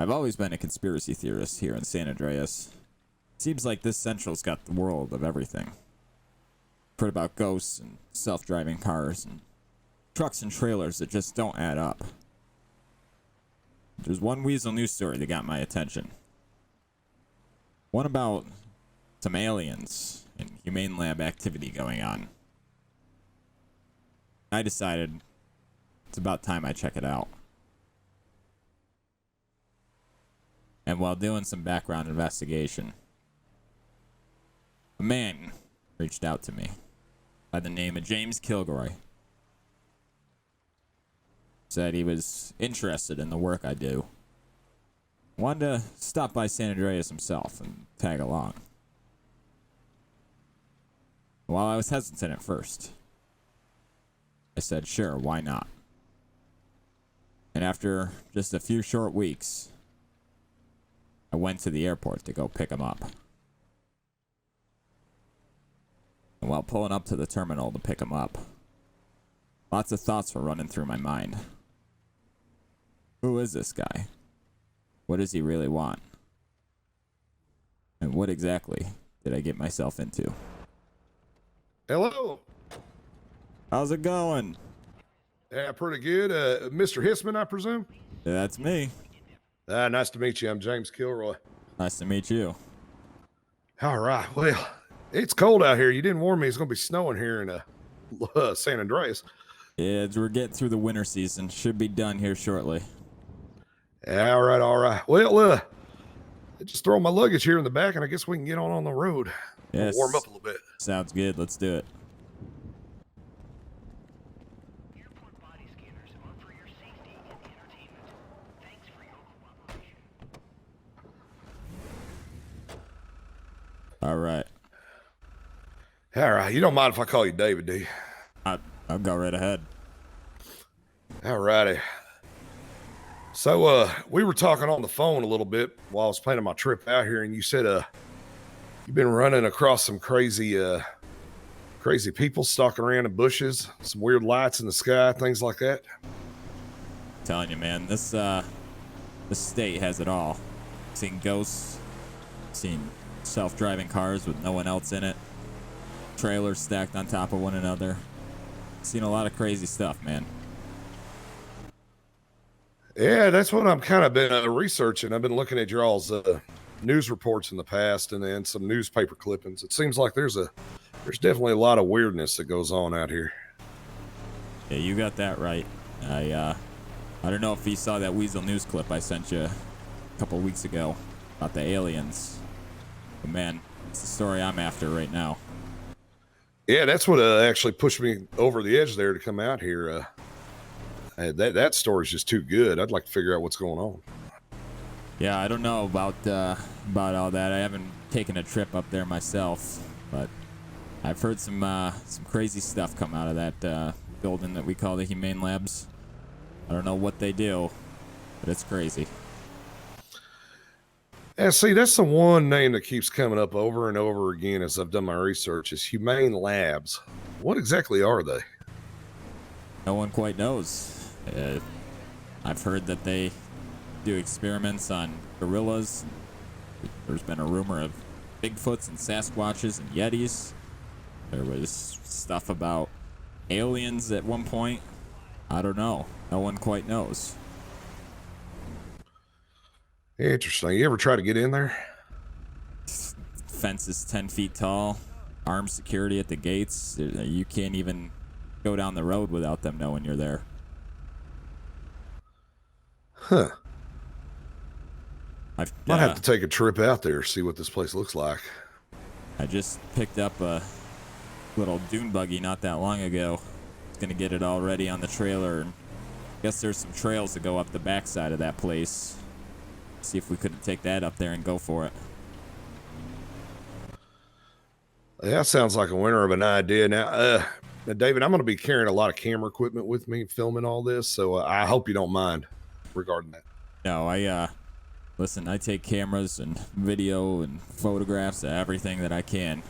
I've always been a conspiracy theorist here in San Andreas. Seems like this Central's got the world of everything. Heard about ghosts and self-driving cars and trucks and trailers that just don't add up. There's one Weasel news story that got my attention. One about some aliens and humane lab activity going on. I decided it's about time I check it out. And while doing some background investigation, a man reached out to me by the name of James Kilgore. Said he was interested in the work I do. Wanted to stop by San Andreas himself and tag along. While I was hesitant at first, I said, sure, why not? And after just a few short weeks, I went to the airport to go pick him up. And while pulling up to the terminal to pick him up, lots of thoughts were running through my mind. Who is this guy? What does he really want? And what exactly did I get myself into? Hello. How's it going? Yeah, pretty good. Mr. Hissman, I presume? That's me. Nice to meet you. I'm James Kilroy. Nice to meet you. All right. Well, it's cold out here. You didn't warn me it's going to be snowing here in San Andreas. Yeah, we're getting through the winter season. Should be done here shortly. All right, all right. Well, just throw my luggage here in the back, and I guess we can get on the road. Yes. Warm up a little bit. Sounds good. Let's do it. All right. All right. You don't mind if I call you David, do you? I'll go right ahead. All righty. So, we were talking on the phone a little bit while I was planning my trip out here, and you said, you've been running across some crazy people stalking around in bushes, some weird lights in the sky, things like that. I'm telling you, man, this state has it all. Seen ghosts, seen self-driving cars with no one else in it, trailers stacked on top of one another. Seen a lot of crazy stuff, man. Yeah, that's what I'm kind of been researching. I've been looking at your all's news reports in the past, and then some newspaper clippings. It seems like there's definitely a lot of weirdness that goes on out here. Yeah, you got that right. I don't know if you saw that Weasel news clip I sent you a couple weeks ago about the aliens. But man, it's the story I'm after right now. Yeah, that's what actually pushed me over the edge there to come out here. That story's just too good. I'd like to figure out what's going on. Yeah, I don't know about all that. I haven't taken a trip up there myself, but I've heard some crazy stuff come out of that building that we call the Humane Labs. I don't know what they do, but it's crazy. Yeah, see, that's the one name that keeps coming up over and over again as I've done my research is Humane Labs. What exactly are they? No one quite knows. I've heard that they do experiments on gorillas. There's been a rumor of Bigfoots and Sasquatches and Yetis. There was stuff about aliens at one point. I don't know. No one quite knows. Interesting. You ever try to get in there? Fence is 10 feet tall. Armed security at the gates. You can't even go down the road without them knowing you're there. Huh. Might have to take a trip out there, see what this place looks like. I just picked up a little dune buggy not that long ago. Gonna get it all ready on the trailer. And guess there's some trails that go up the backside of that place. See if we couldn't take that up there and go for it. That sounds like a winner of an idea. Now, David, I'm going to be carrying a lot of camera equipment with me filming all this, so I hope you don't mind regarding that. No, listen, I take cameras and video and photographs of everything that I can.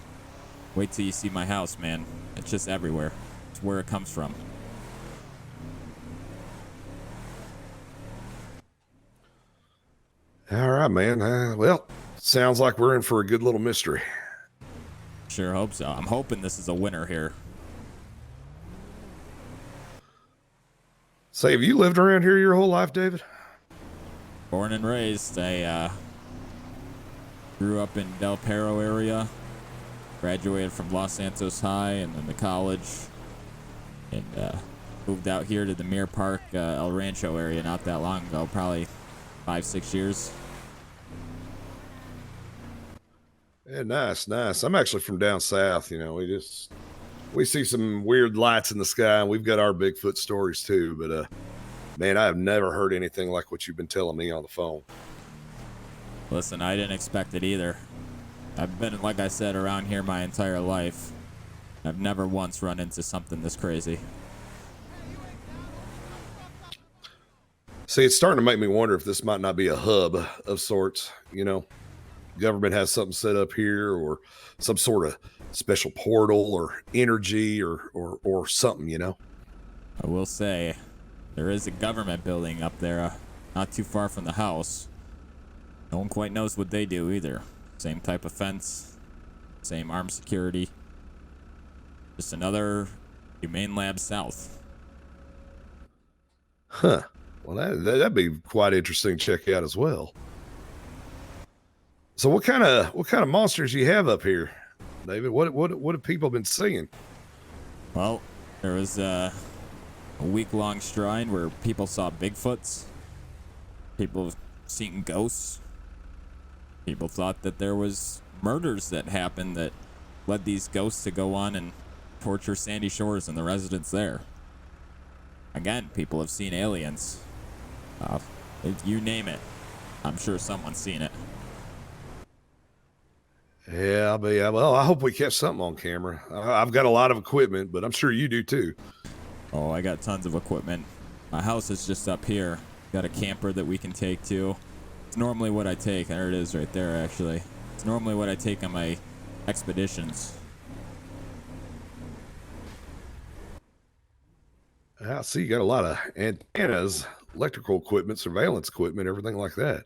Wait till you see my house, man. It's just everywhere. It's where it comes from. All right, man. Well, sounds like we're in for a good little mystery. Sure hope so. I'm hoping this is a winner here. Say, have you lived around here your whole life, David? Born and raised. I grew up in Del Perro area. Graduated from Los Santos High and then the college. And moved out here to the Mirror Park, El Rancho area not that long ago. Probably 5-6 years. Yeah, nice, nice. I'm actually from down south. We see some weird lights in the sky, and we've got our Bigfoot stories too. But man, I have never heard anything like what you've been telling me on the phone. Listen, I didn't expect it either. I've been, like I said, around here my entire life. I've never once run into something this crazy. See, it's starting to make me wonder if this might not be a hub of sorts. Government has something set up here, or some sort of special portal or energy or something. I will say, there is a government building up there, not too far from the house. No one quite knows what they do either. Same type of fence, same armed security. Just another humane lab south. Huh. Well, that'd be quite interesting to check out as well. So, what kind of monsters you have up here, David? What have people been seeing? Well, there was a week-long shrine where people saw Bigfoots. People seen ghosts. People thought that there was murders that happened that led these ghosts to go on and torture Sandy Shores and the residents there. Again, people have seen aliens. You name it, I'm sure someone's seen it. Yeah, well, I hope we catch something on camera. I've got a lot of equipment, but I'm sure you do too. Oh, I got tons of equipment. My house is just up here. Got a camper that we can take to. It's normally what I take. There it is right there, actually. It's normally what I take on my expeditions. I see you got a lot of antennas, electrical equipment, surveillance equipment, everything like that.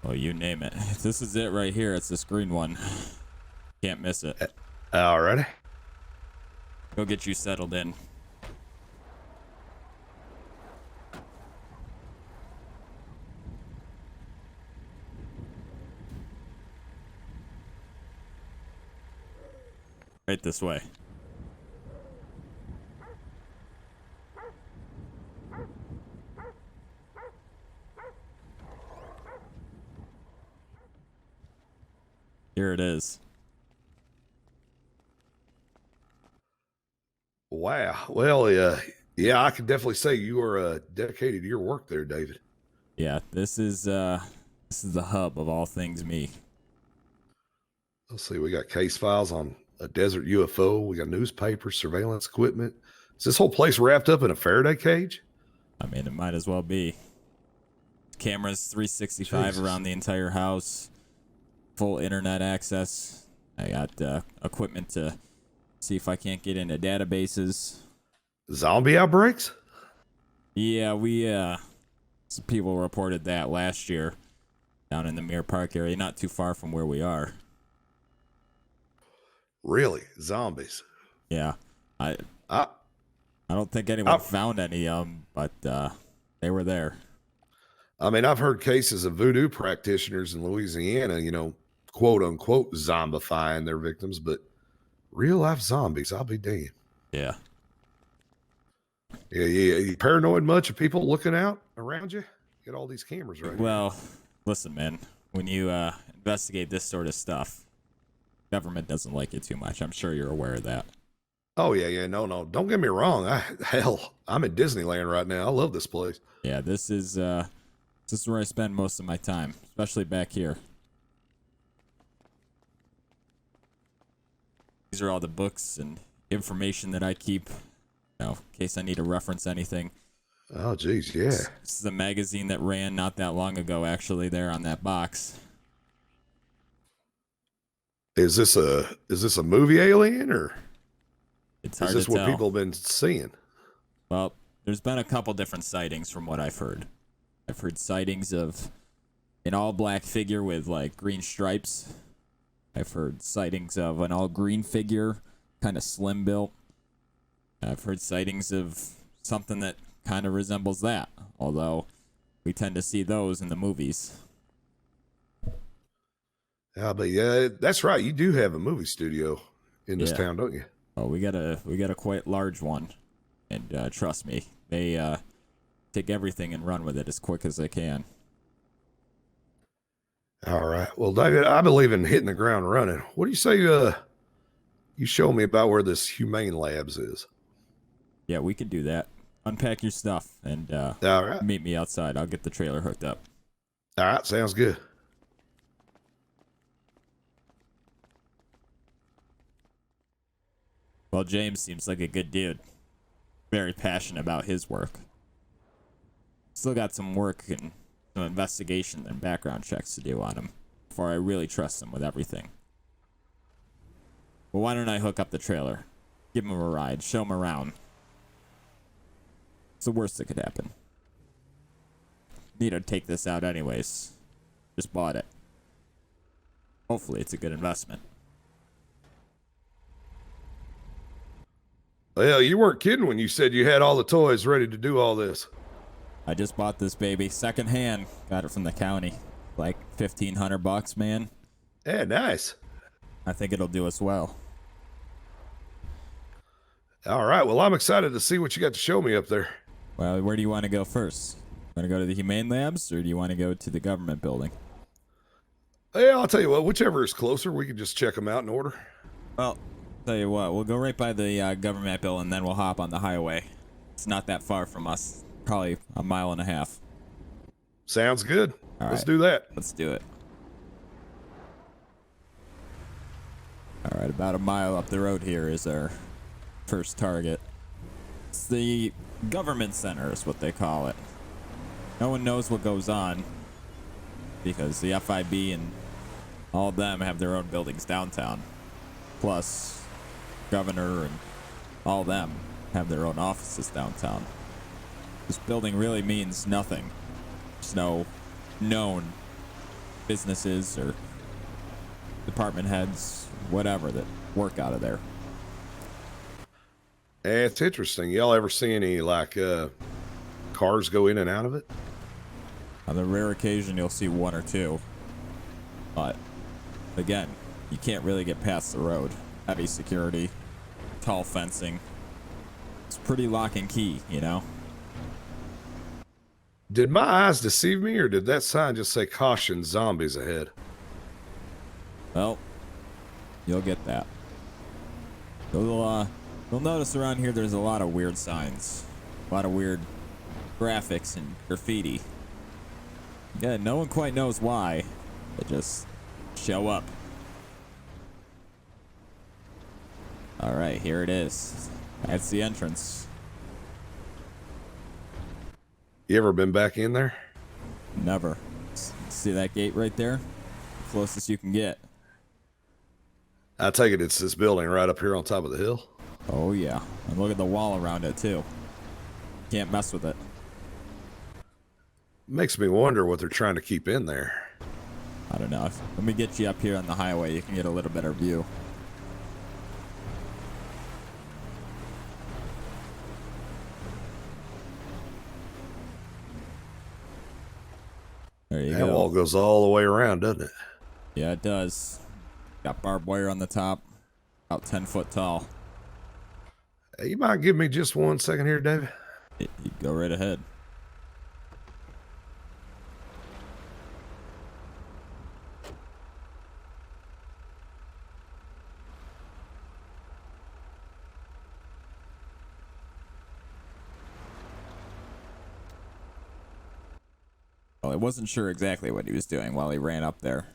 Oh, you name it. This is it right here. It's this green one. Can't miss it. All righty. Go get you settled in. Right this way. Here it is. Wow. Well, yeah, I can definitely say you are dedicated to your work there, David. Yeah, this is the hub of all things me. Let's see. We got case files on a desert UFO. We got newspapers, surveillance equipment. Is this whole place wrapped up in a Faraday cage? I mean, it might as well be. Cameras 365 Jesus. around the entire house. Full internet access. I got equipment to see if I can't get into databases. Zombie outbreaks? Yeah, some people reported that last year down in the Mirror Park area, not too far from where we are. Really? Zombies? Yeah. I I don't think anyone found any but they were there. I mean, I've heard cases of voodoo practitioners in Louisiana, quote unquote, zombifying their victims, but real life zombies, I'll be damned. Yeah. Yeah. You paranoid much of people looking out around you? Get all these cameras right Well, listen, man. When you investigate this sort of stuff, government doesn't like it too much. I'm sure you're aware of that. Oh, yeah. No. Don't get me wrong. I'm at Disneyland right now. I love this place. Yeah, this is where I spend most of my time, especially back here. These are all the books and information that I keep, in case I need to reference anything. Oh, geez, yeah. This is a magazine that ran not that long ago, actually, there on that box. Is this a movie alien, or It's hard is this to what tell. people have been seeing? Well, there's been a couple different sightings from what I've heard. I've heard sightings of an all black figure with like green stripes. I've heard sightings of an all green figure, kind of slim built. I've heard sightings of something that kind of resembles that, although we tend to see those in the movies. Yeah, but yeah, that's right. You do have a movie studio in this Yeah. town, don't you? Oh, we got a quite large one, and trust me, they take everything and run with it as quick as they can. All right. Well, David, I believe in hitting the ground running. What do you say? You show me about where this humane labs is. Yeah, we could do that. Unpack your stuff and All right. meet me outside. I'll get the trailer hooked up. All right. Sounds good. Well, James seems like a good dude. Very passionate about his work. Still got some work and some investigation and background checks to do on him before I really trust him with everything. Well, why don't I hook up the trailer? Give him a ride. Show him around. It's the worst that could happen. Need to take this out anyways. Just bought it. Hopefully it's a good investment. Well, you weren't kidding when you said you had all the toys ready to do all this. I just bought this baby secondhand. Got it from the county. Like $1,500, man. Yeah, nice. I think it'll do us well. All right. Well, I'm excited to see what you got to show me up there. Well, where do you want to go first? Want to go to the Humane Labs, or do you want to go to the government building? Yeah, I'll tell you what. Whichever is closer, we can just check them out in order. Well, tell you what, we'll go right by the government building, and then we'll hop on the highway. It's not that far from us. Probably a mile and a half. Sounds good. All Let's right. do that. Let's do it. All right, about a mile up the road here is our first target. It's the government center is what they call it. No one knows what goes on because the FIB and all of them have their own buildings downtown. Plus, governor and all of them have their own offices downtown. This building really means nothing. There's no known businesses or department heads, whatever, that work out of there. It's interesting. Y'all ever see any like cars go in and out of it? On the rare occasion, you'll see one or two. But, again, you can't really get past the road. Heavy security, tall fencing. It's pretty lock and key, you know? Did my eyes deceive me, or did that sign just say caution, zombies ahead? Well, you'll get that. You'll notice around here there's a lot of weird signs. A lot of weird graphics and graffiti. Yeah, no one quite knows why. They just show up. Alright, here it is. That's the entrance. You ever been back in there? Never. See that gate right there? The closest you can get. I take it it's this building right up here on top of the hill. Oh yeah. And look at the wall around it too. Can't mess with it. Makes me wonder what they're trying to keep in there. I don't know. Let me get you up here on the highway. You can get a little better view. There you That go. wall goes all the way around, doesn't it? Yeah, it does. Got barbed wire on the top. About 10 foot tall. Hey, you might give me just 1 second here, David? You go right ahead. Well, I wasn't sure exactly what he was doing while he ran up there.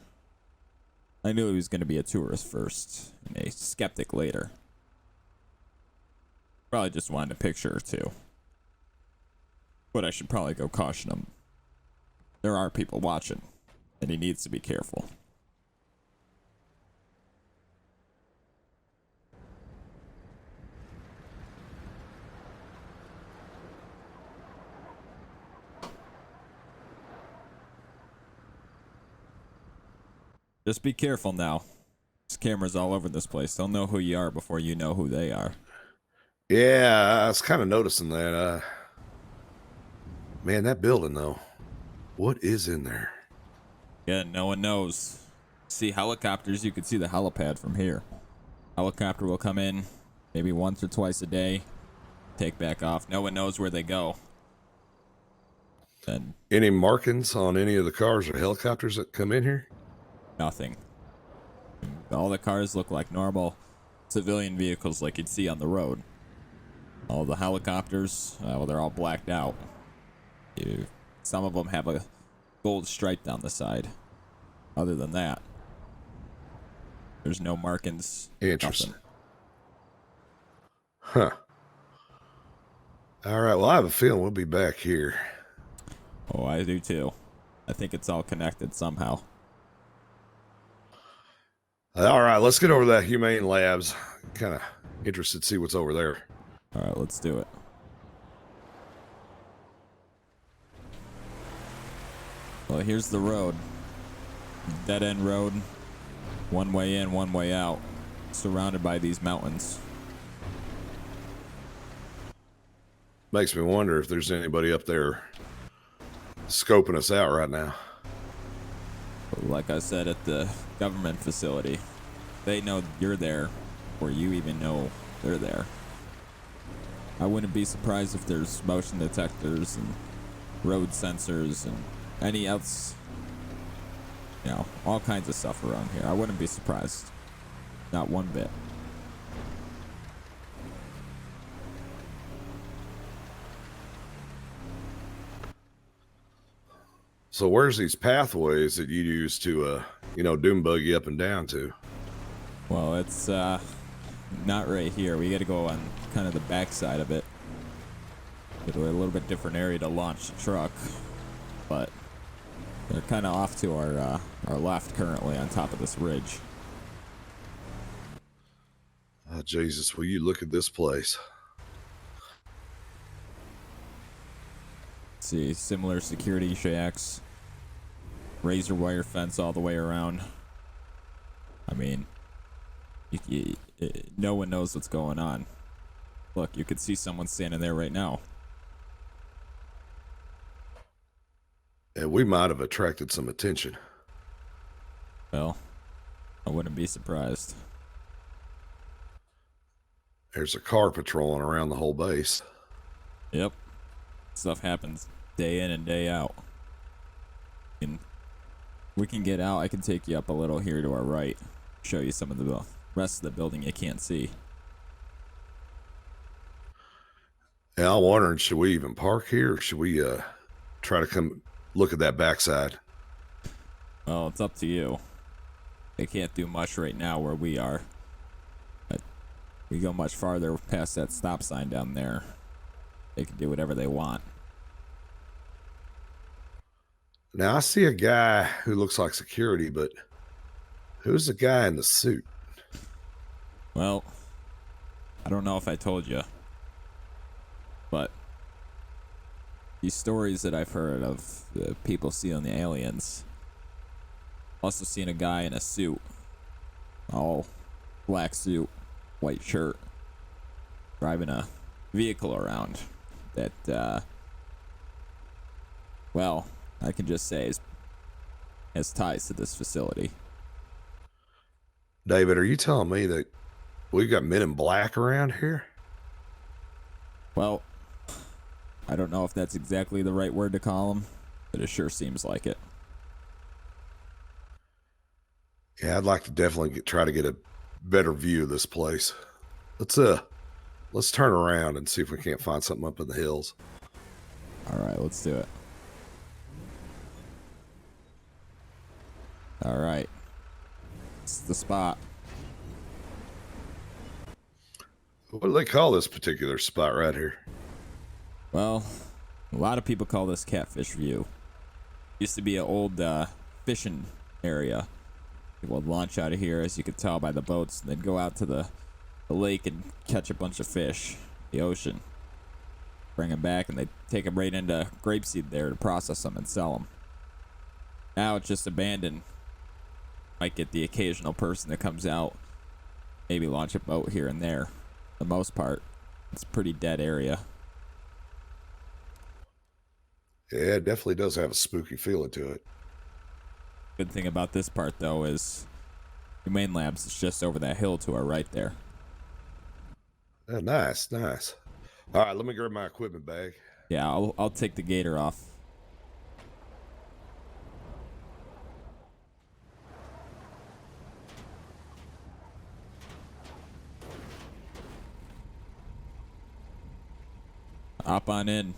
I knew he was going to be a tourist first, and a skeptic later. Probably just wanted a picture or two. But I should probably go caution him. There are people watching, and he needs to be careful. Just be careful now. There's cameras all over this place. They'll know who you are before you know who they are. Yeah, I was kind of noticing that. Man, that building though. What is in there? Yeah, no one knows. See helicopters, you could see the helipad from here. Helicopter will come in maybe once or twice a day, take back off. No one knows where they go. Then Any markings on any of the cars or helicopters that come in here? nothing. All the cars look like normal civilian vehicles like you'd see on the road. All the helicopters, well, they're all blacked out. Some of them have a gold stripe down the side. Other than that, there's no markings. Interesting. Nothing. Huh. All right. Well, I have a feeling we'll be back here. Oh, I do too. I think it's all connected somehow. All right. Let's get over to that Humane Labs. Kind of interested to see what's over there. All right, let's do it. Well, here's the road. Dead end road. One way in, one way out. Surrounded by these mountains. Makes me wonder if there's anybody up there scoping us out right now. Like I said, at the government facility, they know you're there, or you even know they're there. I wouldn't be surprised if there's motion detectors and road sensors and any else, you know, all kinds of stuff around here. I wouldn't be surprised. Not one bit. So where's these pathways that you use to, doom buggy up and down to? Well, it's not right here. We got to go on kind of the back side of it. It's a little bit different area to launch the truck, but they're kind of off to our left currently on top of this ridge. Oh, Jesus, will you look at this place? See, similar security shacks, razor wire fence all the way around. I mean, no one knows what's going on. Look, you could see someone standing there right now. And we might have attracted some attention. Well, I wouldn't be surprised. There's a car patrolling around the whole base. Yep. Stuff happens day in and day out. And we can get out. I can take you up a little here to our right. Show you some of the rest of the building you can't see. Yeah, I'm wondering, should we even park here, or should we try to come look at that backside? Well, it's up to you. They can't do much right now where we are. But we go much farther past that stop sign down there. They can do whatever they want. Now, I see a guy who looks like security, but who's the guy in the suit? Well, I don't know if I told you, but these stories that I've heard of the people seeing the aliens, also seen a guy in a suit, all black suit, white shirt, driving a vehicle around that, well, I can just say has ties to this facility. David, are you telling me that we've got men in black around here? Well, I don't know if that's exactly the right word to call them, but it sure seems like it. Yeah, I'd like to definitely try to get a better view of this place. Let's turn around and see if we can't find something up in the hills. All right, let's do it. All right. It's the spot. What do they call this particular spot right here? Well, a lot of people call this Catfish View. Used to be an old fishing area. People would launch out of here, as you could tell by the boats, and they'd go out to the lake and catch a bunch of fish, the ocean. Bring them back, and they'd take them right into grapeseed there to process them and sell them. Now it's just abandoned. Might get the occasional person that comes out, maybe launch a boat here and there. For the most part, it's a pretty dead area. Yeah, it definitely does have a spooky feeling to it. Good thing about this part, though, is the main labs is just over that hill to our right there. Oh, nice, nice. All right, let me grab my equipment bag. Yeah, I'll take the gator off. Hop on in.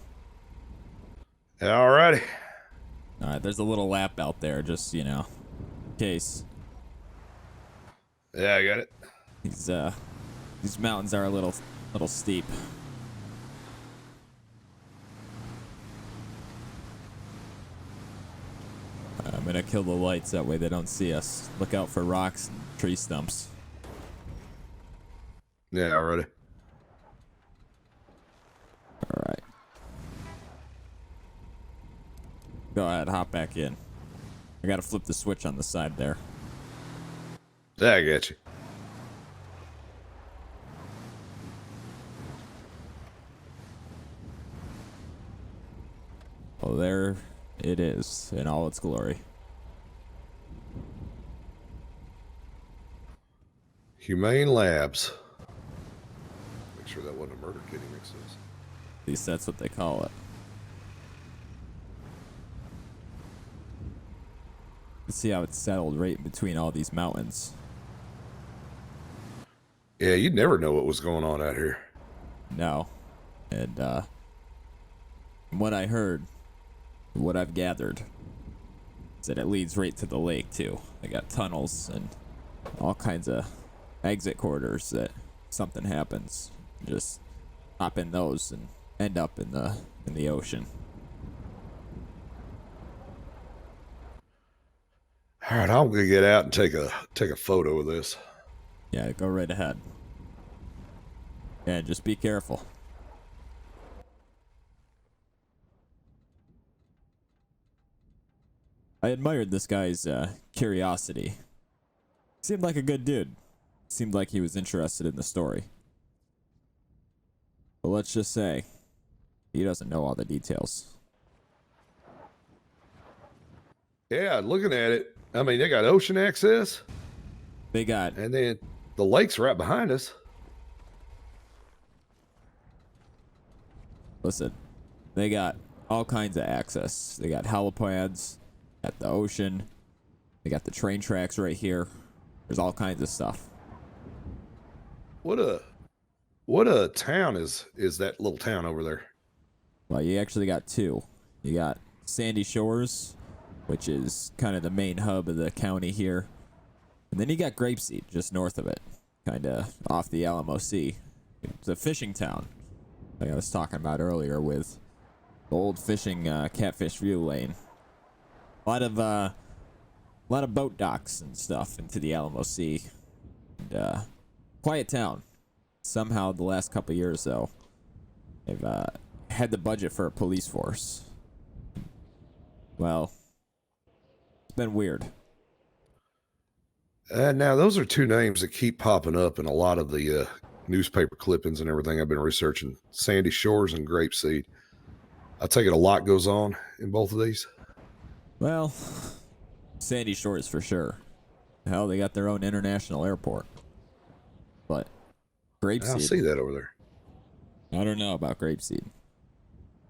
All righty. All right, there's a little lap out there, just, you know, in case. Yeah, I got it. These mountains are a little steep. I'm gonna kill the lights, that way they don't see us. Look out for rocks and tree stumps. Yeah, already. All right. Go ahead, hop back in. I gotta flip the switch on the side there. Yeah, I got you. Oh, there it is in all its glory. Humane Labs. Make sure that wasn't a murder kitty mixes. At least that's what they call it. Let's see how it's settled right in between all these mountains. Yeah, you'd never know what was going on out here. No. And from what I heard, what I've gathered, is that it leads right to the lake too. They got tunnels and all kinds of exit corridors that something happens, just hop in those and end up in the ocean. All right, I'm gonna get out and take a photo of this. Yeah, go right ahead. Yeah, just be careful. I admired this guy's curiosity. Seemed like a good dude. Seemed like he was interested in the story. But let's just say, he doesn't know all the details. Yeah, looking at it, I mean, they got ocean access, They got, and then the lake's right behind us. listen, they got all kinds of access. They got helipads at the ocean. They got the train tracks right here. There's all kinds of stuff. What a town is that little town over there? Well, you actually got two. You got Sandy Shores, which is kind of the main hub of the county here. And then you got Grapeseed, just north of it, kind of off the Alamo Sea. It's a fishing town, like I was talking about earlier with the old fishing catfish view lane. A lot of boat docks and stuff into the Alamo Sea. And, quiet town. Somehow, the last couple of years, though, they've had the budget for a police force. Well, it's been weird. Now, those are two names that keep popping up in a lot of the newspaper clippings and everything I've been researching. Sandy Shores and Grapeseed. I take it a lot goes on in both of these. Well, Sandy Shores for sure. Hell, they got their own international airport. But Grapeseed, I see that over there. I don't know about Grapeseed.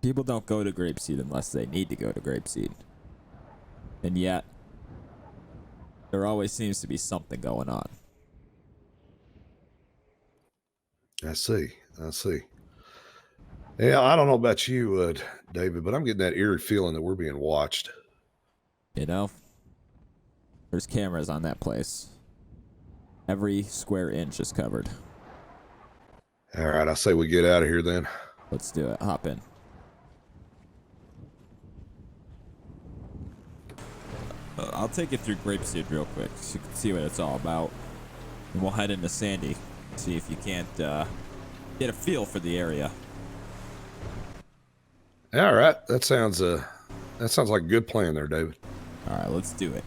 People don't go to Grapeseed unless they need to go to Grapeseed. And yet, there always seems to be something going on. I see. Yeah, I don't know about you, David, but I'm getting that eerie feeling that we're being watched. You know? There's cameras on that place. Every square inch is covered. All right, I say we get out of here then. Let's do it. Hop in. I'll take you through Grapeseed real quick so you can see what it's all about. And we'll head into Sandy. See if you can't get a feel for the area. All right, that sounds like a good plan there, David. All right, let's do it.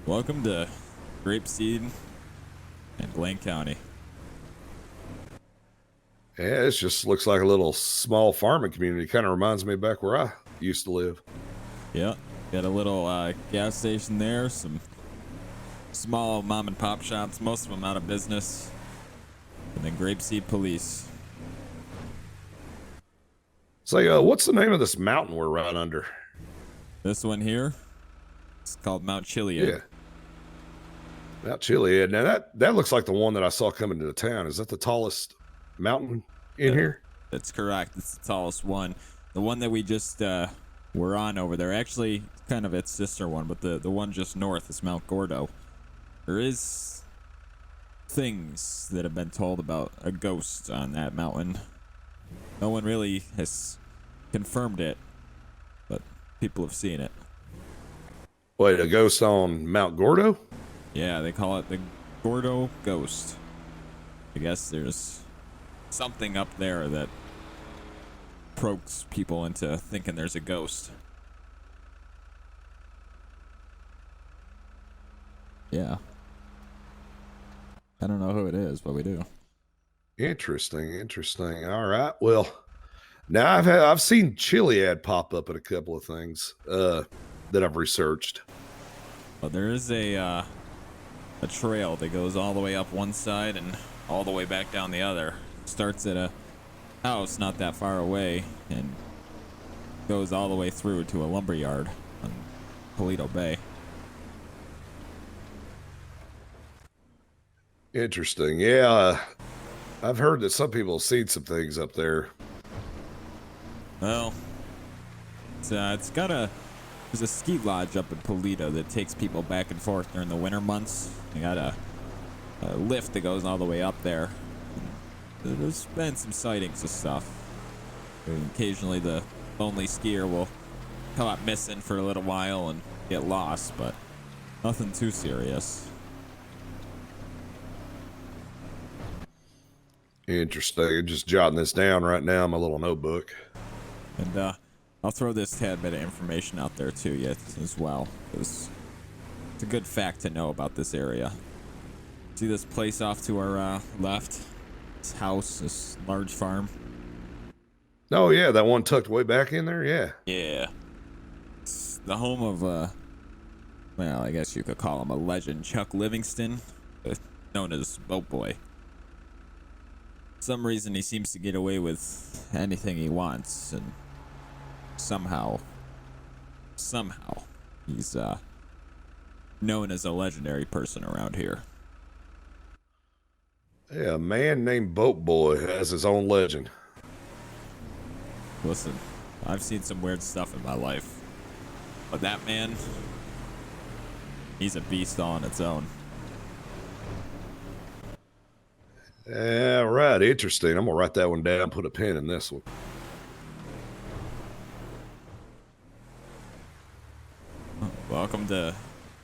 Welcome to Grapeseed in Blaine County. Yeah, it just looks like a little small farming community. Kind of reminds me of back where I used to live. Yeah, got a little gas station there, some small mom and pop shops, most of them out of business, and then Grapeseed Police. So, what's the name of this mountain we're right under? This one here, it's called Mount Chiliad. Yeah. Mount Chiliad. Now that looks like the one that I saw coming to the town. Is that the tallest mountain in here? That's correct. It's the tallest one. The one that we just were on over there, actually kind of its sister one, but the one just north is Mount Gordo. There is things that have been told about a ghost on that mountain. No one really has confirmed it, but people have seen it. Wait, a ghost on Mount Gordo? Yeah, they call it the Gordo Ghost. I guess there's something up there that pokes people into thinking there's a ghost. Yeah. I don't know who it is, but we do. Interesting. All right. Well, now I've seen Chiliad pop up in a couple of things that I've researched. Well, there is a trail that goes all the way up one side and all the way back down the other. Starts at a house not that far away and goes all the way through to a lumber yard on Polito Bay. Interesting. Yeah, I've heard that some people have seen some things up there. Well, it's got there's a ski lodge up in Polito that takes people back and forth during the winter months. They got a lift that goes all the way up there. There's been some sightings of stuff. Occasionally the lonely skier will come up missing for a little while and get lost, but nothing too serious. Interesting. Just jotting this down right now in my little notebook. And I'll throw this tad bit of information out there to you as well, because it's a good fact to know about this area. See this place off to our left? This house, this large farm? Oh, yeah, that one tucked way back in there? Yeah. Yeah. It's the home of, well, I guess you could call him a legend, Chuck Livingston, known as Boat Boy. For some reason, he seems to get away with anything he wants, and somehow, he's known as a legendary person around here. Yeah, a man named Boat Boy has his own legend. Listen, I've seen some weird stuff in my life, but that man, he's a beast all on its own. Yeah, right. Interesting. I'm going to write that one down, put a pin in this one. Welcome to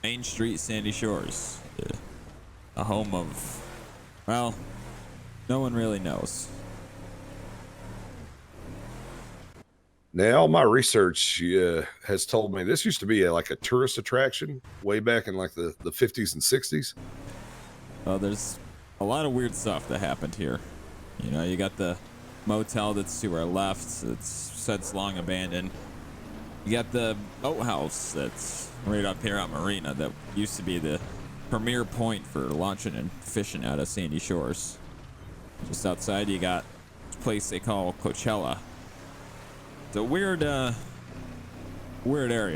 Main Street, Sandy Shores, a home of, well, no one really knows. Now, all my research has told me this used to be like a tourist attraction way back in like the 50s and 60s. Well, there's a lot of weird stuff that happened here. You know, you got the motel that's to our left, that's since long abandoned. You got the boathouse that's right up here at Marina that used to be the premier point for launching and fishing out of Sandy Shores. Just outside, you got this place they call Coachella. It's a weird area.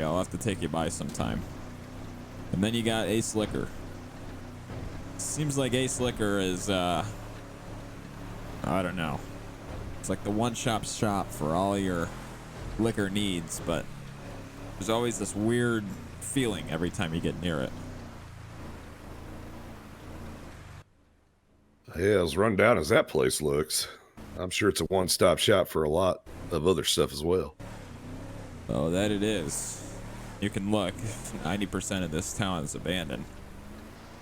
I'll have to take you by sometime. And then you got Ace Liquor. Seems like Ace Liquor is, I don't know. It's like the one-stop shop for all your liquor needs, but there's always this weird feeling every time you get near it. Yeah, as run down as that place looks, I'm sure it's a one-stop shop for a lot of other stuff as well. Oh, that it is. You can look. 90% of this town is abandoned.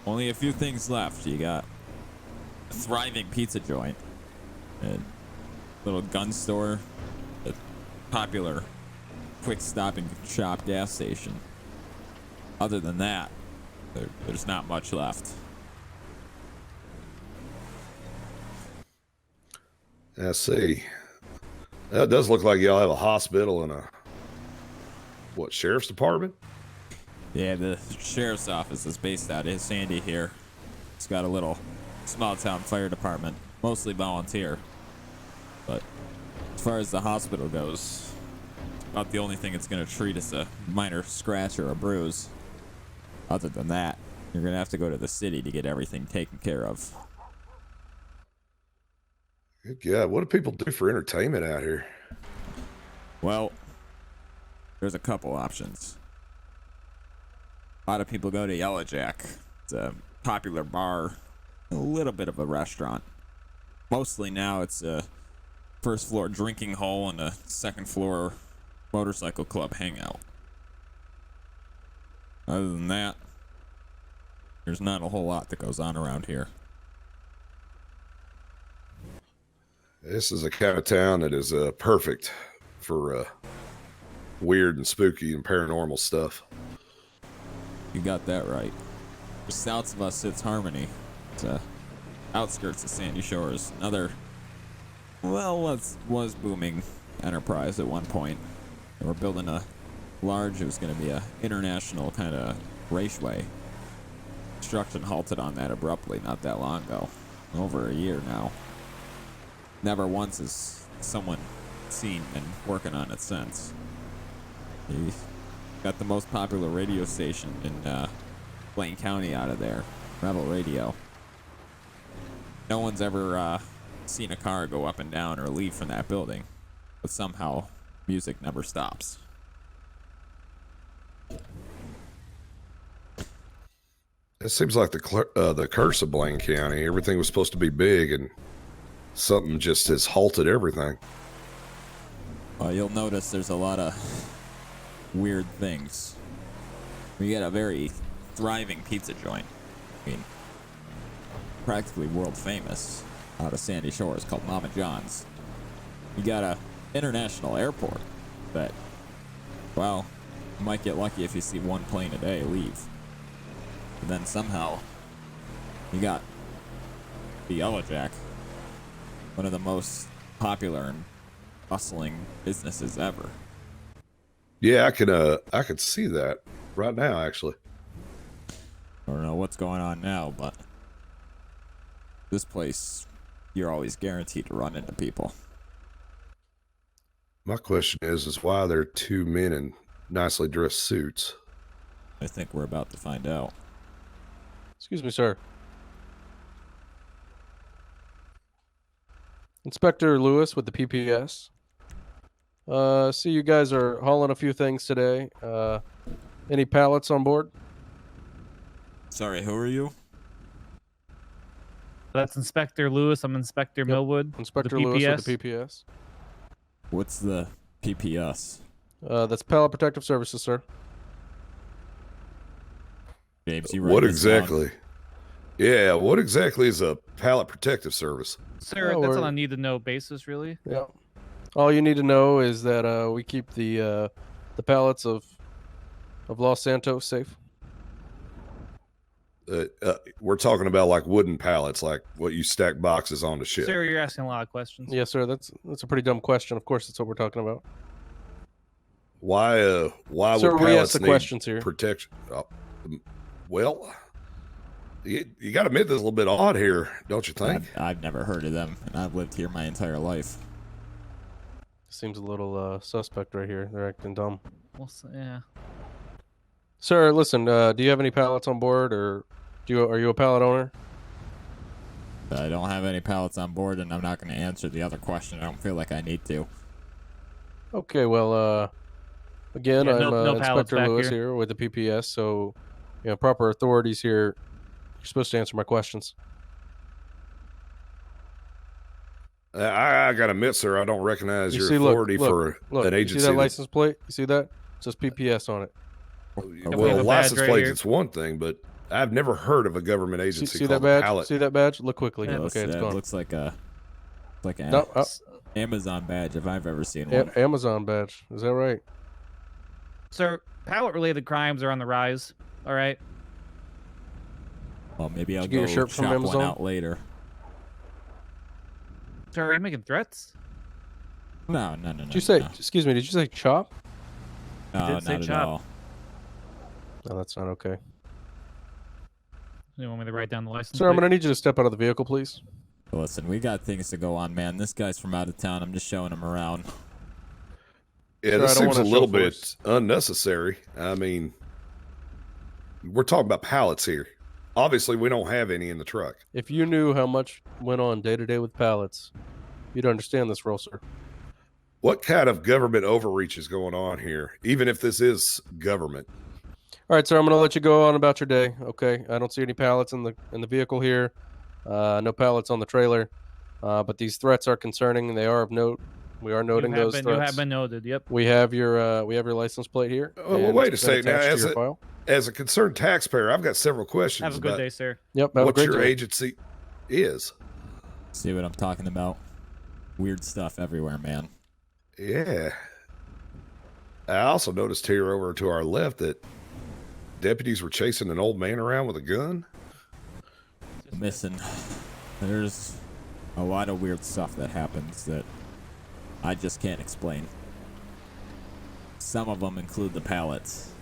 Only a few things left. You got a thriving pizza joint, a little gun store, a popular quick stop and shop gas station. Other than that, There's not much left. Let's see. That does look like y'all have a hospital and a sheriff's department? Yeah, the sheriff's office is based out of Sandy here. It's got a little small town fire department, mostly volunteer. But as far as the hospital goes, about the only thing it's going to treat is a minor scratch or a bruise. Other than that, you're going to have to go to the city to get everything taken care of. Good God, what do people do for entertainment out here? Well, there's a couple options. A lot of people go to Yellow Jack. It's a popular bar, a little bit of a restaurant. Mostly now it's a first floor drinking hole and a second floor motorcycle club hangout. Other than that, there's not a whole lot that goes on around here. This is a kind of town that is perfect for weird and spooky and paranormal stuff. You got that right. Just south of us sits Harmony. It's outskirts of Sandy Shores. Another, well, was booming enterprise at one point. They were building a large, it was going to be a international kind of raceway. Construction halted on that abruptly not that long ago. Over a year now. Never once has someone seen and working on it since. He got the most popular radio station in Blaine County out of there, Rebel Radio. No one's ever seen a car go up and down or leave from that building, but somehow music never stops. It seems like the curse of Blaine County. Everything was supposed to be big, and something just has halted everything. You'll notice there's a lot of weird things. We get a very thriving pizza joint. I mean, practically world famous out of Sandy Shores called Mama John's. You got a international airport that, well, you might get lucky if you see one plane a day leave. And then somehow you got the Yellow Jack, one of the most popular and bustling businesses ever. Yeah, I could see that right now, actually. I don't know what's going on now, but this place, you're always guaranteed to run into people. My question is why are there two men in nicely dressed suits? I think we're about to find out. Excuse me, sir. Inspector Lewis with the PPS. See you guys are hauling a few things today. Any pallets on board? Sorry, who are you? That's Inspector Lewis. I'm Inspector Millwood. Inspector Lewis with the PPS. What's the PPS? That's Pallet Protective Services, sir. James, you write What this exactly? down? Yeah, what exactly is a pallet protective service? Sir, Oh, that's we're- on a need-to-know basis, really. Yeah. All you need to know is that we keep the pallets of Los Santos safe. We're talking about like wooden pallets, like what you stack boxes on the ship. Sir, you're asking a lot of questions. Yes, sir. That's a pretty dumb question. Of course, that's what we're talking about. Why Sir, would we ask pallets the need questions here. protection? Well, you got to admit this is a little bit odd here, don't you think? I've never heard of them, and I've lived here my entire life. Seems a little suspect right here. They're acting dumb. Well, yeah. Sir, listen. Do you have any pallets on board, or are you a pallet owner? I don't have any pallets on board, and I'm not going to answer the other question. I don't feel like I need to. Okay. Well, again, Yeah, I'm no pallets Inspector back Lewis here. here with the PPS. So, proper authorities here. You're supposed to answer my questions. I got to admit, sir, I don't recognize You your see, authority look, for Look, an you agency. see that license plate? You see that? It says PPS on it. we have Well, a license badge right plates, here. it's one thing, but I've never heard of a government See, agency see that called badge? pallet. See that badge? Look quickly. Yeah, Okay, it's It gone. looks like an No, Amazon badge if I've ever seen one. Amazon badge. Is that right? Sir, pallet-related crimes are on the rise. All right. Well, maybe I'll you get your go shirt from chop one Amazon? out later. Sir, are you making threats? No. Did you say? No, Excuse me. Did you say chop? no did say not at chop. all. No, that's not okay. You want me to write down the license Sir, I'm plate? gonna need you to step out of the vehicle, please. Listen, we got things to go on, man. This guy's from out of town. I'm just showing him around. Yeah, Sir, this I don't seems a wanna show little force. bit unnecessary. I mean, we're talking about pallets here. Obviously, we don't have any in the truck. If you knew how much went on day to day with pallets, you'd understand this role, sir. What kind of government overreach is going on here, even if this is government? All right, sir. I'm gonna let you go on about your day. Okay. I don't see any pallets in the vehicle here. No pallets on the trailer. But these threats are concerning. They are of note. We are noting those You threats. have been noted. Yep. We have your license plate here. Oh, and wait a it's been second. Now, attached to your file. as a concerned taxpayer, I've got several questions Have a good about day, sir. Yep. Have a what great your day. agency is. See what I'm talking about? Weird stuff everywhere, man. Yeah. I also noticed here over to our left that deputies were chasing an old man around with a gun. Listen, there's a lot of weird stuff that happens that I just can't explain. Some of them include the pallets.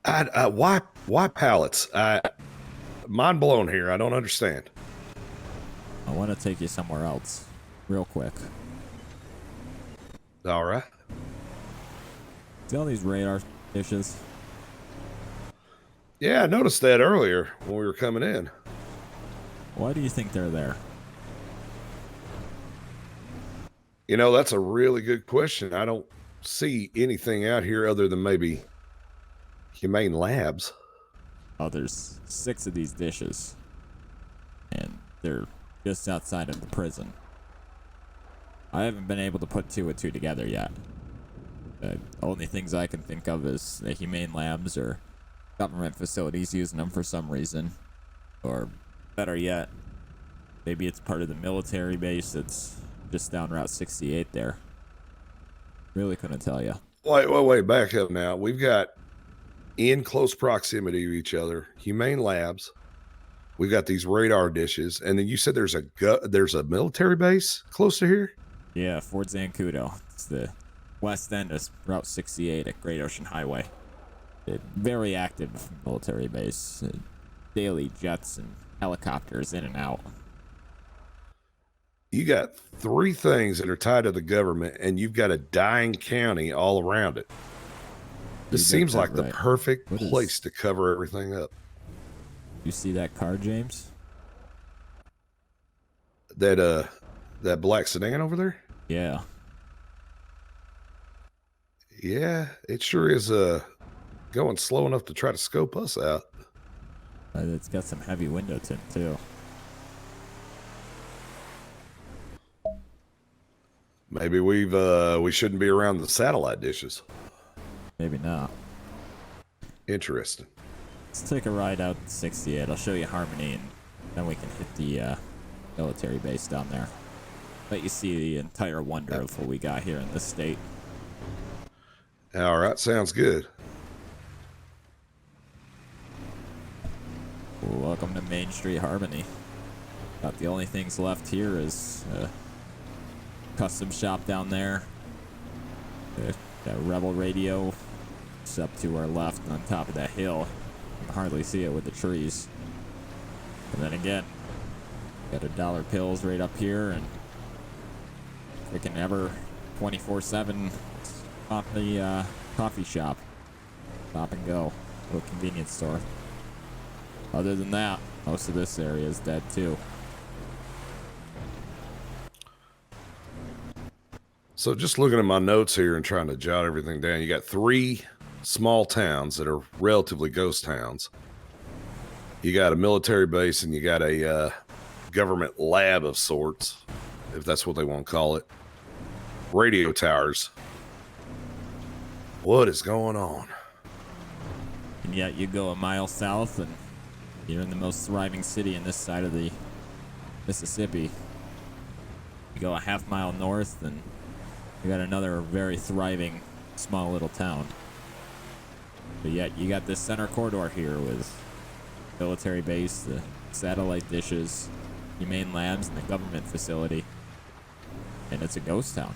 Why pallets? Mind blown here. I don't understand. I want to take you somewhere else, real quick. All right. See all these radar dishes? Yeah, I noticed that earlier when we were coming in. Why do you think they're there? You know, that's a really good question. I don't see anything out here other than maybe humane labs. Oh, there's 6 of these dishes. And they're just outside of the prison. I haven't been able to put 2 and 2 together yet. The only things I can think of is the humane labs or government facilities using them for some reason. Or better yet, maybe it's part of the military base that's just down Route 68 there. Really couldn't tell you. Wait, back up now. We've got in close proximity to each other, humane labs. We've got these radar dishes, and then you said there's a military base close to here. Yeah, Fort Zancudo. It's the west end of Route 68 at Great Ocean Highway. A very active military base. Daily jets and helicopters in and out. You got 3 things that are tied to the government, and you've got a dying county all around it. This You got seems that like the right. perfect What is- place to cover everything up. You see that car, James? That black sedan over there? Yeah. Yeah, it sure is going slow enough to try to scope us out. It's got some heavy window tint, too. Maybe we shouldn't be around the satellite dishes. Maybe not. Interesting. Let's take a ride out 68. I'll show you Harmony, and then we can hit the military base down there. Let you see the entire wonder of what we got here in this state. All right, sounds good. Welcome to Main Street Harmony. About the only things left here is a custom shop down there. That Rebel radio. It's up to our left on top of that hill. You can hardly see it with the trees. And then again, got a dollar pills right up here, and freaking ever 24/7 coffee shop. Stop and go. Little convenience store. Other than that, most of this area is dead too. So just looking at my notes here and trying to jot everything down, you got 3 small towns that are relatively ghost towns. You got a military base and you got a government lab of sorts, if that's what they want to call it. Radio towers. What is going on? And yet you go a mile south and you're in the most thriving city in this side of the Mississippi. You go a half mile north and you got another very thriving small little town. But yet you got this center corridor here with military base, the satellite dishes, humane labs, and the government facility. And it's a ghost town.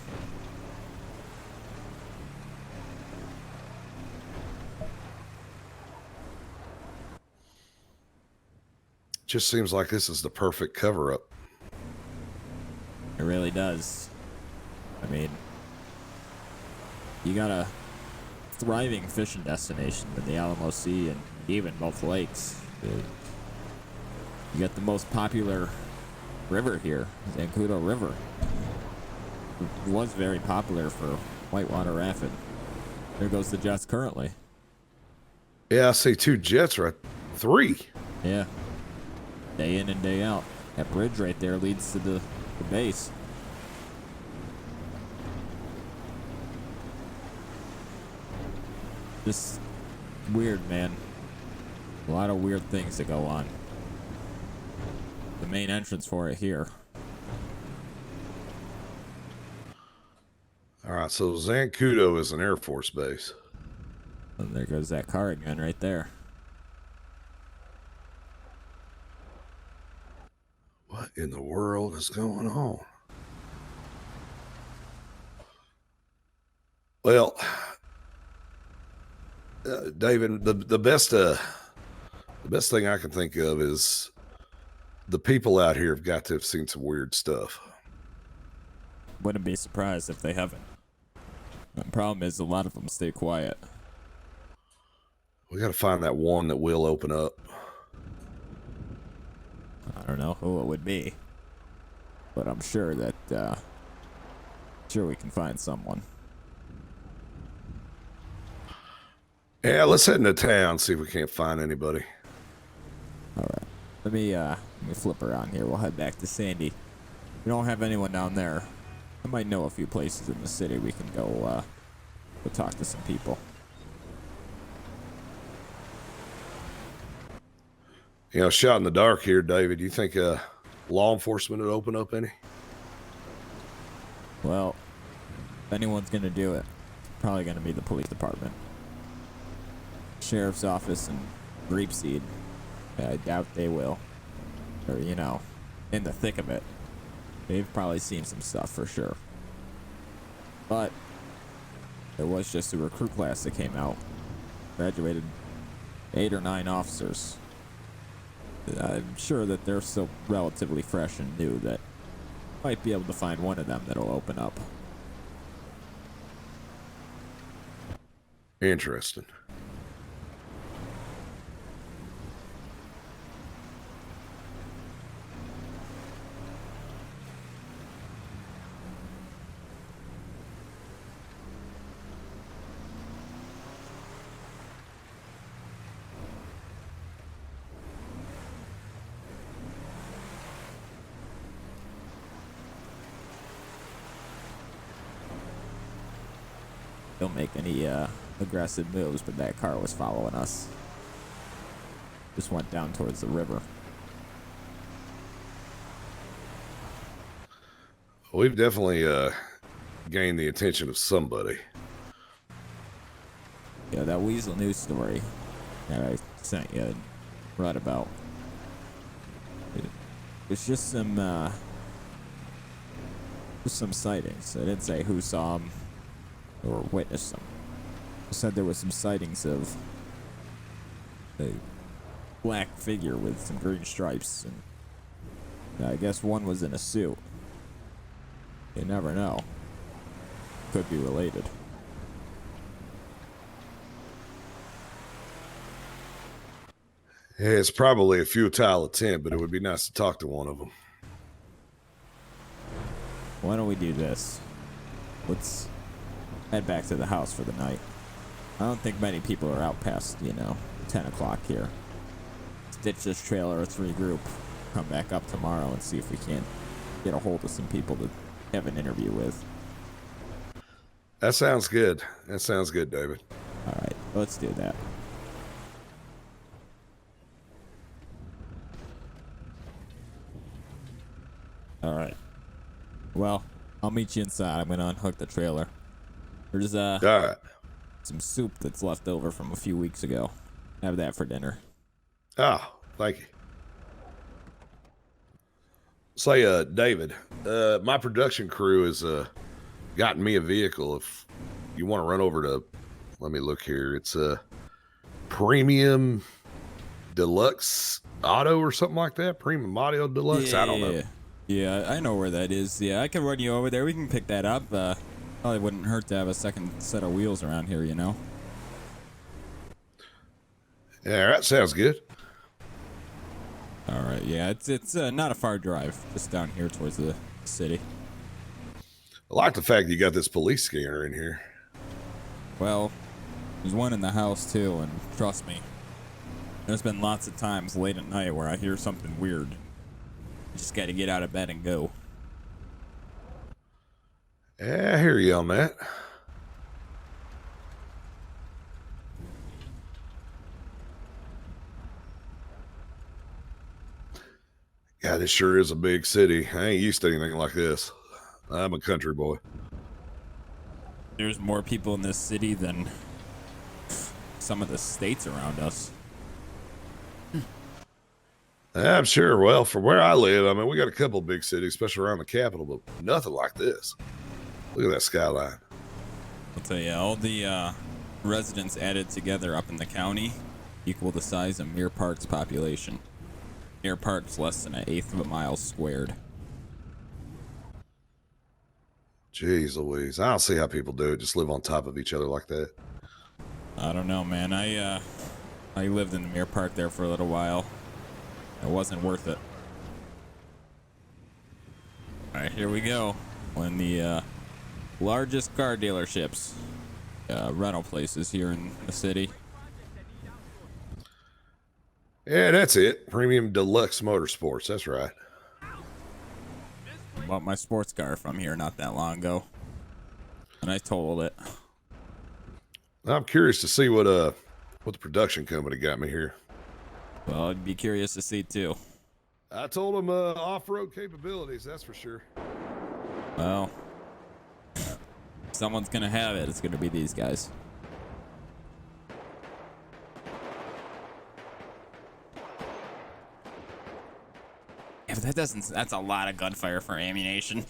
Just seems like this is the perfect cover up. It really does. I mean, you got a thriving fishing destination in the Alamo Sea and even both lakes. You got the most popular river here, Zancudo River. It was very popular for whitewater rafting. There goes the jets currently. Yeah, I see 2 jets, right? 3. Yeah. Day in and day out. That bridge right there leads to the base. Just weird, man. A lot of weird things that go on. The main entrance for it here. All right, so Zancudo is an Air Force base. And there goes that car again right there. What in the world is going on? Well, David, the best thing I can think of is the people out here have got to have seen some weird stuff. Wouldn't be surprised if they haven't. The problem is a lot of them stay quiet. We got to find that one that will open up. I don't know who it would be, but I'm sure that sure we can find someone. Yeah, let's head into town, see if we can't find anybody. All right, let me flip around here. We'll head back to Sandy. We don't have anyone down there. I might know a few places in the city we can go talk to some people. You know, shot in the dark here, David. You think law enforcement would open up any? Well, if anyone's gonna do it, it's probably gonna be the police department. Sheriff's office and Grapeseed. I doubt they will. Or, you know, in the thick of it. They've probably seen some stuff for sure. But there was just a recruit class that came out. Graduated 8 or 9 officers. I'm sure that they're still relatively fresh and new, that might be able to find one of them that'll open up. Interesting. Don't make any aggressive moves, but that car was following us. Just went down towards the river. We've definitely gained the attention of somebody. Yeah, that Weasel News story that I sent you read about. It's just some sightings. I didn't say who saw them or witnessed them. It said there was some sightings of a black figure with some green stripes, and I guess one was in a suit. You never know. Could be related. Yeah, it's probably a futile attempt, but it would be nice to talk to one of them. Why don't we do this? Let's head back to the house for the night. I don't think many people are out past, 10 o'clock here. Let's ditch this trailer, let's regroup, come back up tomorrow and see if we can't get a hold of some people to have an interview with. That sounds good. That sounds good, David. All right, let's do that. All right. Well, I'll meet you inside. I'm going to unhook the trailer. There's All right. some soup that's left over from a few weeks ago. Have that for dinner. Oh, thank you. Say, David, my production crew has gotten me a vehicle. If you want to run over to, let me look here. It's a premium deluxe auto or something like that. Premium audio deluxe. I don't know. Yeah, I know where that is. Yeah, I can run you over there. We can pick that up. Probably wouldn't hurt to have a second set of wheels around here, you know? Yeah, that sounds good. All right, yeah, it's not a far drive, just down here towards the city. I like the fact you got this police scanner in here. Well, there's one in the house too, and trust me, there's been lots of times late at night where I hear something weird. Just got to get out of bed and go. Yeah, I hear you on that. God, this sure is a big city. I ain't used to anything like this. I'm a country boy. There's more people in this city than some of the states around us. I'm sure. Well, from where I live, I mean, we got a couple big cities, especially around the capital, but nothing like this. Look at that skyline. I'll tell you, all the residents added together up in the county equal the size of Mere Park's population. Mere Park's less than 1/8 of a mile squared. Jeez Louise. I don't see how people do it. Just live on top of each other like that. I don't know, man. I lived in the Mere Park there for a little while. It wasn't worth it. All right, here we go. One of the largest car dealerships, rental places here in the city. Yeah, that's it. Premium Deluxe Motorsports. That's right. Bought my sports car from here not that long ago, and I totaled it. I'm curious to see what the production company got me here. Well, I'd be curious to see too. I told them off-road capabilities. That's for sure. Well, someone's gonna have it. It's gonna be these guys. Yeah, but that's a lot of gunfire for ammunition.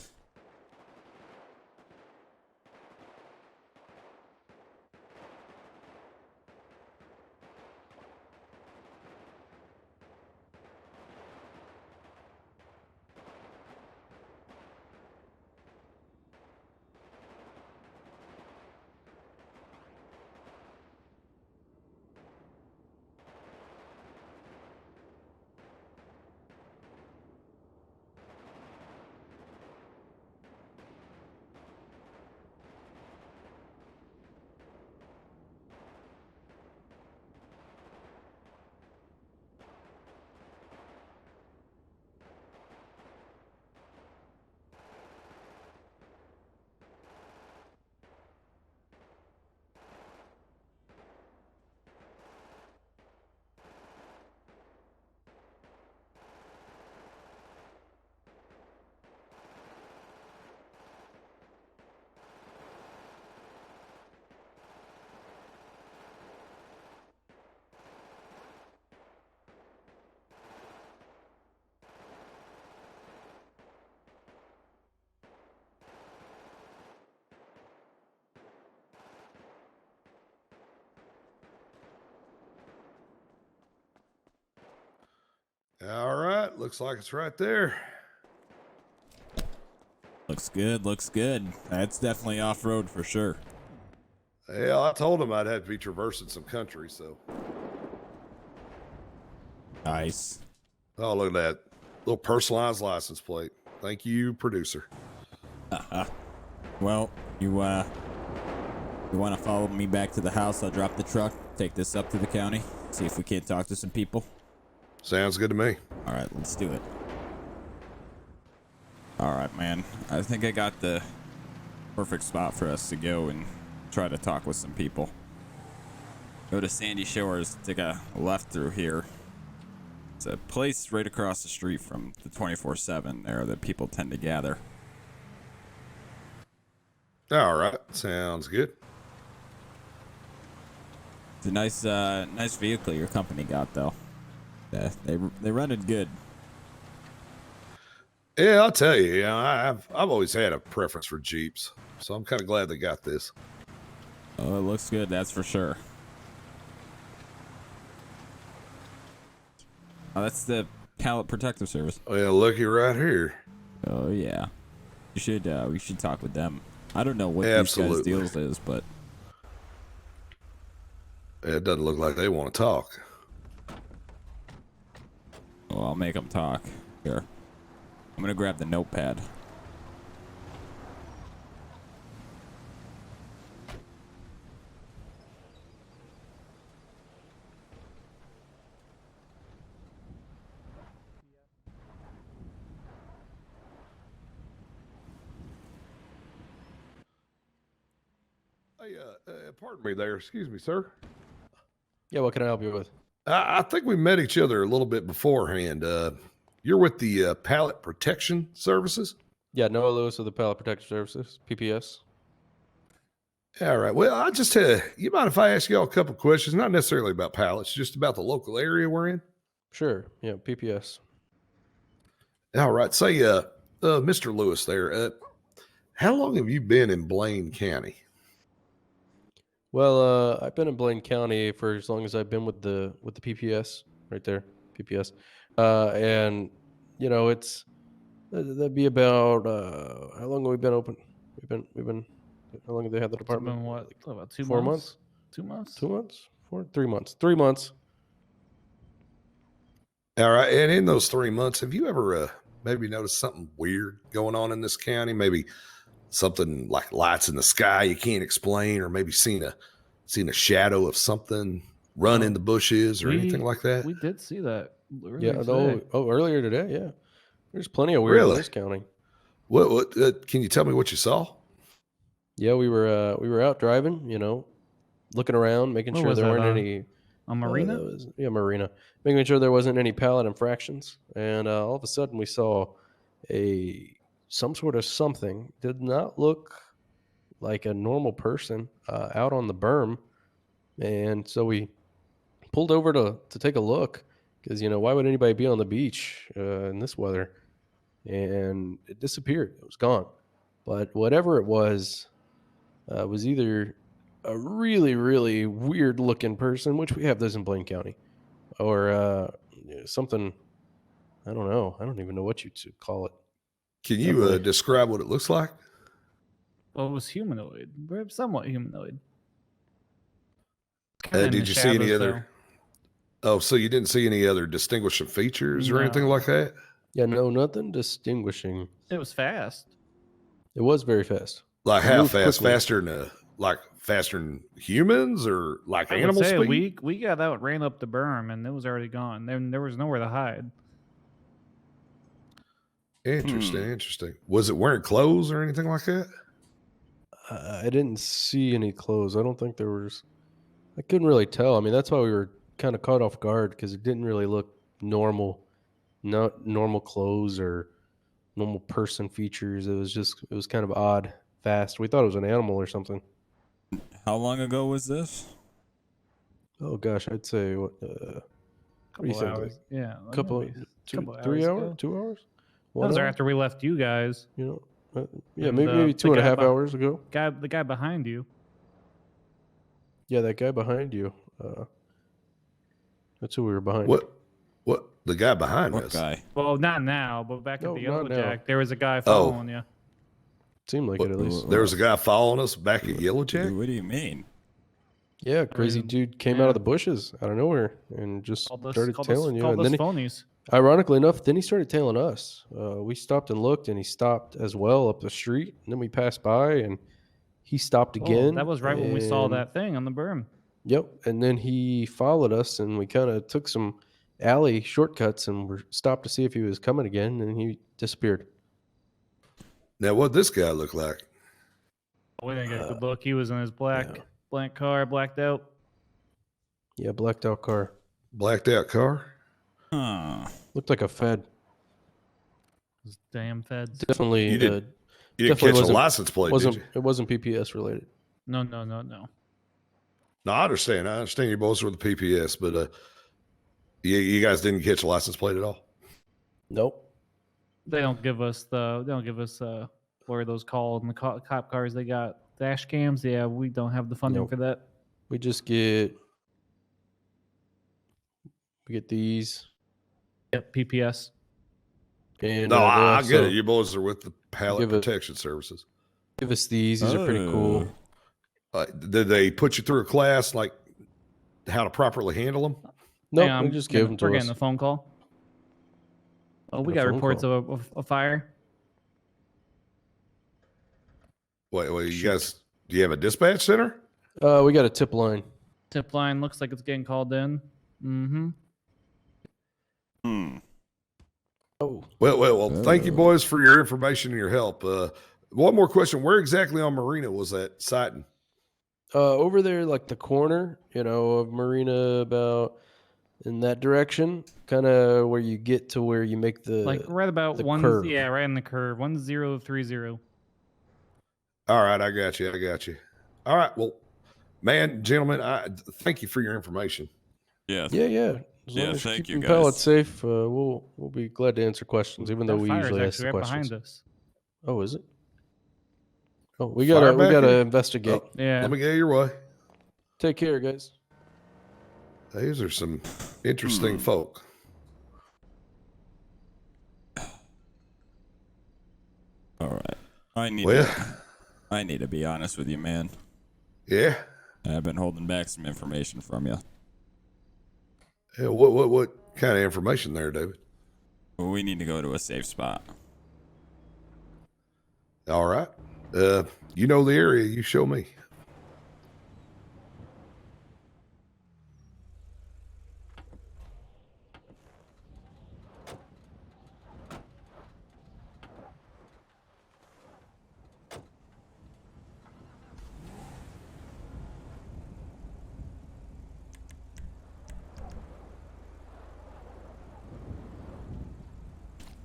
All right. Looks like it's right there. Looks good, looks good. That's definitely off-road for sure. Yeah, I told them I'd have to be traversing some country, so. Nice. Oh, look at that. Little personalized license plate. Thank you, producer. Well, you want to follow me back to the house? I'll drop the truck, take this up to the county, see if we can't talk to some people. Sounds good to me. All right, let's do it. All right, man. I think I got the perfect spot for us to go and try to talk with some people. Go to Sandy Shores, take a left through here. It's a place right across the street from the 24/7 there that people tend to gather. All right. Sounds good. It's a nice vehicle your company got, though. Yeah, they run it good. Yeah, I'll tell you. I've always had a preference for Jeeps, so I'm kind of glad they got this. Oh, it looks good, that's for sure. Oh, that's the Pallet Protective Service. Well, looky right here. Oh yeah, we should talk with them. I don't know what Absolutely. these guys' deals is, but It doesn't look like they want to talk. well, I'll make them talk. Here, I'm gonna grab the notepad. Hey, pardon me there. Excuse me, sir. Yeah, what can I help you with? I think we met each other a little bit beforehand. You're with the Pallet Protection Services? Yeah, Noah Lewis of the Pallet Protective Services, PPS. All right. Well, I just you mind if I ask y'all a couple questions? Not necessarily about pallets, just about the local area we're in. Sure. Yeah, PPS. All right. Say, Mr. Lewis there, how long have you been in Blaine County? Well, I've been in Blaine County for as long as I've been with the PPS right there, PPS, and you know that'd be about how long have we been open? We've been how long have they had the It's department? been what? About 2 4 months? months? 2 months? 2 months? 3 months? 3 months. All right. And in those 3 months, have you ever maybe noticed something weird going on in this county? Maybe something like lights in the sky you can't explain, or maybe seen a shadow of something run in the bushes or anything like that? We did see that Yeah. earlier today. Earlier today. Yeah. There's plenty of weird in Really? this county. What can you tell me what you saw? Yeah, we were out driving, looking around, making Where sure was there that weren't on? any A marina? Marina, making sure there wasn't any pallet infractions, and all of a sudden we saw some sort of something. Did not look like a normal person out on the berm, and so we pulled over to take a look because why would anybody be on the beach in this weather? And it disappeared. It was gone. But whatever it was either a really, really weird looking person, which we have those in Blaine County, or something. I don't know. I don't even know what you'd call it. Can you Definitely. describe what it looks like? Well, it was humanoid. Somewhat humanoid. Kinda in Did the you see any shadows, other? Oh, so you didn't see any other distinguishing features or anything No. like that? Yeah, no, nothing distinguishing. though. It was fast. It was very fast. Like It how moved fast? quickly. Faster than humans or like I would animal say speed? we got out, ran up the berm, and it was already gone. There was nowhere to hide. Interesting. Was it wearing clothes or anything like that? I didn't see any clothes. I don't think there was. I couldn't really tell. I mean, that's why we were kind of caught off guard because it didn't really look normal, not normal clothes or normal person features. It was kind of odd, fast. We thought it was an animal or something. How long ago was this? Oh gosh, I'd say what? What do you Couple think? hours. Yeah. like Couple, maybe couple 3 hours hours, ago. 2 hours. That 1 was hour? after we left you guys. Yeah, And, maybe the 2.5 guy hours ago. The guy behind you. Yeah, that guy behind you. That's who we were behind. What? The guy behind What us? guy? Well, not now, but back No, at the not Yellow now. Jack, there was a guy Oh. following you. Seemed like it at least. There was a guy following us back at Yellow Jack. What do you mean? Yeah, crazy dude came out of the bushes out of nowhere and just started tailing you. And then phonies. ironically enough, then he started tailing us. We stopped and looked, and he stopped as well up the street. And then we passed by, and he stopped again. That was right when we saw and- that thing on the berm. Yep. And then he followed us, and we kind of took some alley shortcuts and were stopped to see if he was coming again, and he disappeared. Now, what this guy look like? We didn't get a good look. He was in his blank car, blacked out. Yeah, blacked out car. Blacked out car? Huh. Looked like a Fed. Those damn feds. Definitely. You didn't definitely catch a wasn't- license plate, did you? It wasn't PPS related. No. No, I understand. I understand you boys were the PPS, but you guys didn't catch a license plate at all. Nope. They don't give us what are those called in the cop cars? They got dash cams. Yeah, we don't have the funding Nope. for that. We get these. Yep, PPS. And No, they I get also it. You boys are with the Pallet give it- Protection Services. give us these. These are pretty cool. Did they put you through a class like how to properly handle them? Nope, Hang on, we just gave them we're to getting us. a phone call. Oh, we Got a got phone reports call. of a fire. Wait, you Shoot. guys, do you have a dispatch center? We got a tip line. Tip line looks like it's getting called in. Mm-hmm. Oh, Well, thank you, boys, for your information and your help. One more question. Where exactly on Marina was that sighting? over there, like the corner, of Marina, about in that direction, kind of where you get to where you make the Like right about the one. curve. Yeah, right in the curve. 1030. All right, I got you. All right, well, man, gentlemen, I thank you for your information. Yeah. Yeah. As long as thank you, keeping pallets guys. safe, we'll be glad to answer questions, even though That we fire is usually ask actually the right questions. behind us. Oh, is it? Oh, we Fire back gotta here? investigate. Oh, Yeah. let me get your way. Take care, guys. These are some interesting folk. All right. I need to be honest with you, man. Yeah. I've been holding back some information from you. Yeah, what kind of information there, David? Well, we need to go to a safe spot. All right. You know the area. You show me.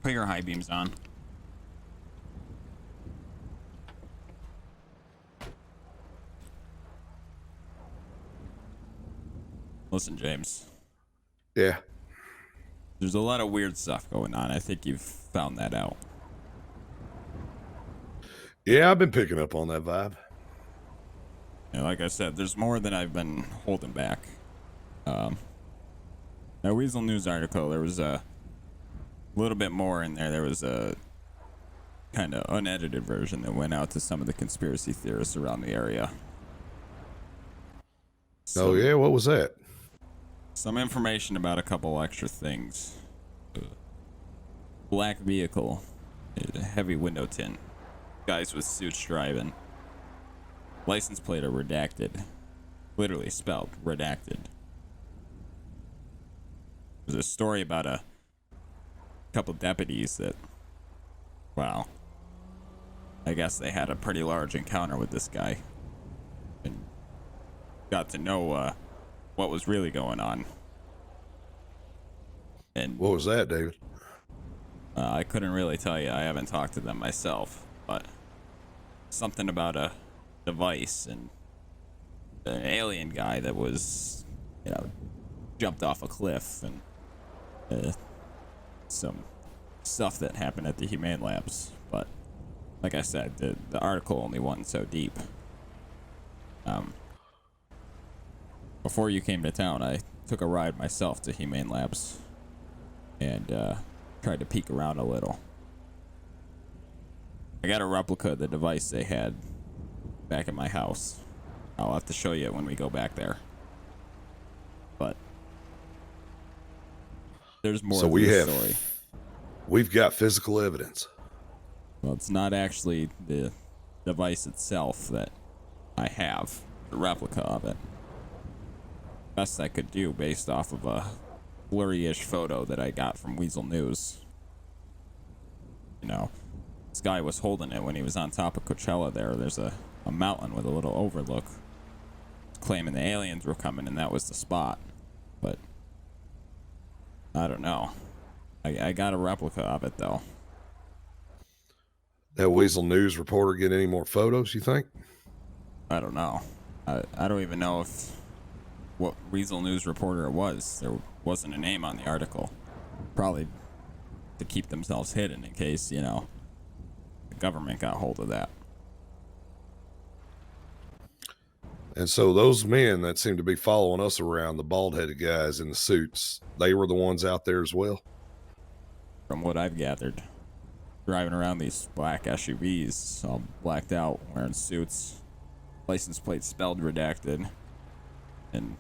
Put your high beams on. Listen, James. Yeah. There's a lot of weird stuff going on. I think you've found that out. Yeah, I've been picking up on that vibe. And like I said, there's more than I've been holding back. That Weasel News article, there was a little bit more in there. There was a kind of unedited version that went out to some of the conspiracy theorists around the area. Oh, yeah? What was that? Some information about a couple extra things. Black vehicle, heavy window tint, guys with suits driving. License plate are redacted. Literally spelled redacted. There's a story about a couple deputies that, wow, I guess they had a pretty large encounter with this guy and got to know what was really going on. And What was that, David? I couldn't really tell you. I haven't talked to them myself, but something about a device and an alien guy that was, jumped off a cliff and some stuff that happened at the Humane Labs. But like I said, the article only went so deep. Before you came to town, I took a ride myself to Humane Labs and tried to peek around a little. I got a replica of the device they had back at my house. I'll have to show you it when we go back there. But there's more So to we this have- story. We've got physical evidence. Well, it's not actually the device itself that I have, the replica of it. Best I could do based off of a blurry-ish photo that I got from Weasel News. This guy was holding it when he was on top of Coachella there. There's a mountain with a little overlook. Claiming the aliens were coming and that was the spot. But I don't know. I got a replica of it though. That Weasel News reporter get any more photos, you think? I don't know. I don't even know if what Weasel News reporter it was. There wasn't a name on the article. Probably to keep themselves hidden in case, you know, the government got hold of that. And so those men that seem to be following us around, the bald-headed guys in the suits, they were the ones out there as well? From what I've gathered, driving around these black SUVs, all blacked out, wearing suits, license plates spelled redacted, and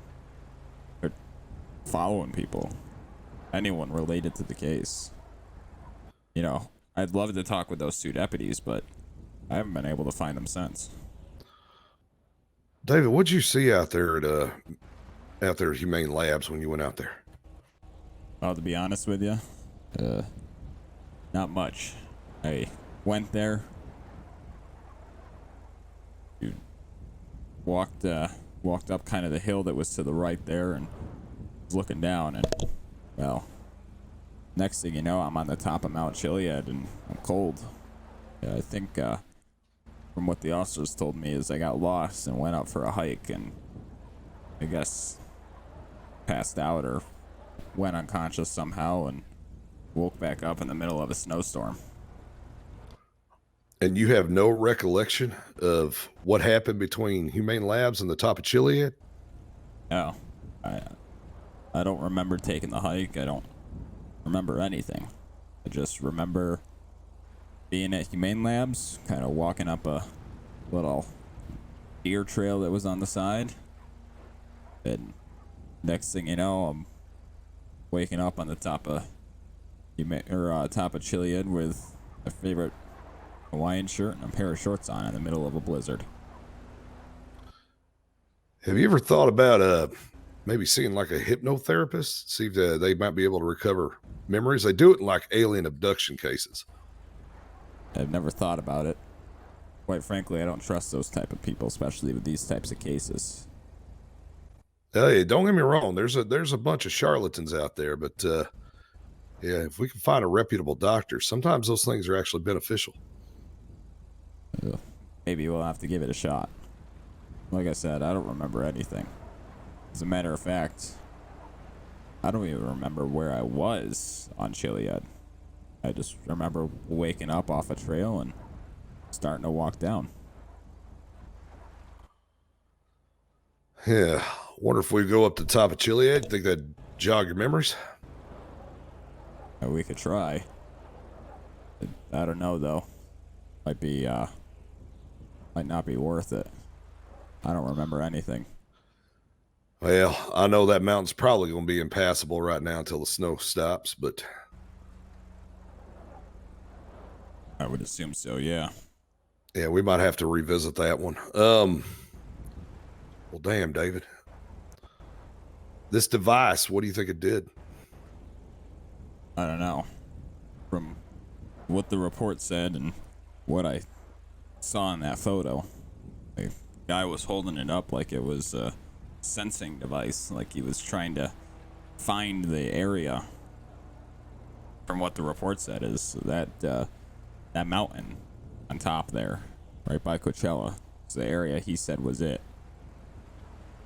they're following people. Anyone related to the case. You know, I'd love to talk with those two deputies, but I haven't been able to find them since. David, what'd you see out there at Humane Labs when you went out there? Well, to be honest with you, not much. I went there, walked up kind of the hill that was to the right there, and was looking down, and well, next thing you know, I'm on the top of Mount Chiliad, and I'm cold. I think from what the officers told me is I got lost and went out for a hike, and I guess passed out or went unconscious somehow and woke back up in the middle of a snowstorm. And you have no recollection of what happened between Humane Labs and the top of Chiliad? No, I don't remember taking the hike. I don't remember anything. I just remember being at Humane Labs, kind of walking up a little deer trail that was on the side, and next thing you know, I'm waking up on the top of Chiliad with my favorite Hawaiian shirt and a pair of shorts on in the middle of a blizzard. Have you ever thought about maybe seeing like a hypnotherapist, see if they might be able to recover memories? They do it in like alien abduction cases. I've never thought about it. Quite frankly, I don't trust those type of people, especially with these types of cases. Hey, don't get me wrong. There's a bunch of charlatans out there, but yeah, if we can find a reputable doctor, sometimes those things are actually beneficial. Maybe we'll have to give it a shot. Like I said, I don't remember anything. As a matter of fact, I don't even remember where I was on Chiliad. I just remember waking up off a trail and starting to walk down. Yeah, wonder if we go up to the top of Chiliad, think that'd jog your memories? We could try. I don't know though. Might not be worth it. I don't remember anything. Well, I know that mountain's probably going to be impassable right now until the snow stops, but I would assume so, yeah. yeah, we might have to revisit that one. Well, damn, David. This device, what do you think it did? I don't know. From what the report said and what I saw in that photo, the guy was holding it up like it was a sensing device, like he was trying to find the area. From what the report said is that mountain on top there, right by Coachella, is the area he said was it.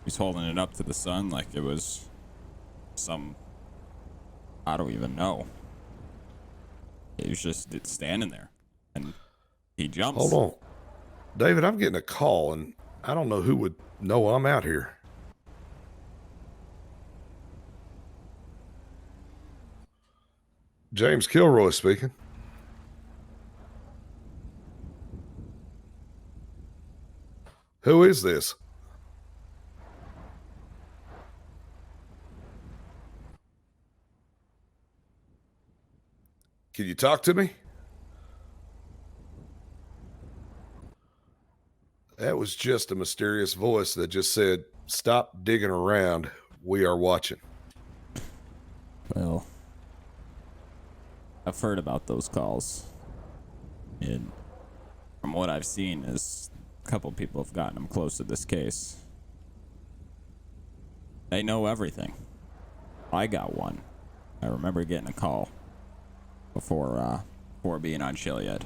He's holding it up to the sun like it was I don't even know. He was just standing there, and he jumps. Hold on. David, I'm getting a call, and I don't know who would know I'm out here. James Kilroy speaking. Who is this? Can you talk to me? That was just a mysterious voice that just said, "Stop digging around. We are watching." Well, I've heard about those calls, and from what I've seen is a couple people have gotten them close to this case. They know everything. I got one. I remember getting a call before being on Chiliad.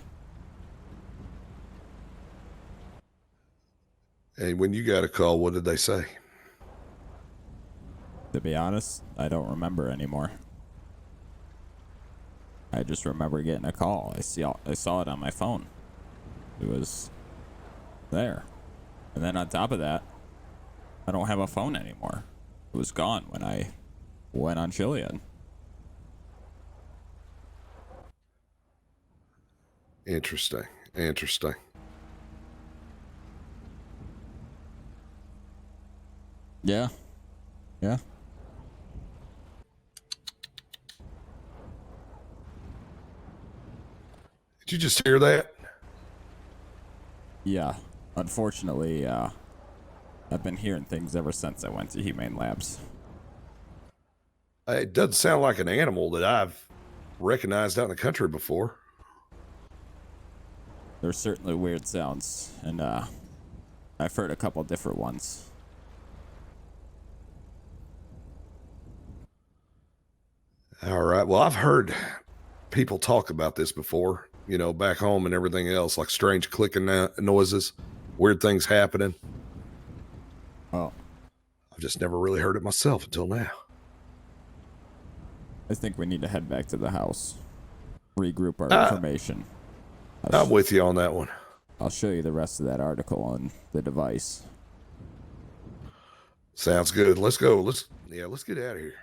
And when you got a call, what did they say? To be honest, I don't remember anymore. I just remember getting a call. I saw it on my phone. It was there. And then on top of that, I don't have a phone anymore. It was gone when I went on Chilean. Interesting. Interesting. Yeah. Yeah. Did you just hear that? Yeah. Unfortunately, I've been hearing things ever since I went to Humane Labs. It doesn't sound like an animal that I've recognized out in the country before. There's certainly weird sounds, and I've heard a couple different ones. All right. Well, I've heard people talk about this before, you know, back home and everything else, like strange clicking noises, weird things happening. Oh, I've just never really heard it myself until now. I think we need to head back to the house, regroup our information. I'm with you on that one. I'll show you the rest of that article on the device. Sounds good. Let's go. Let's get out of here.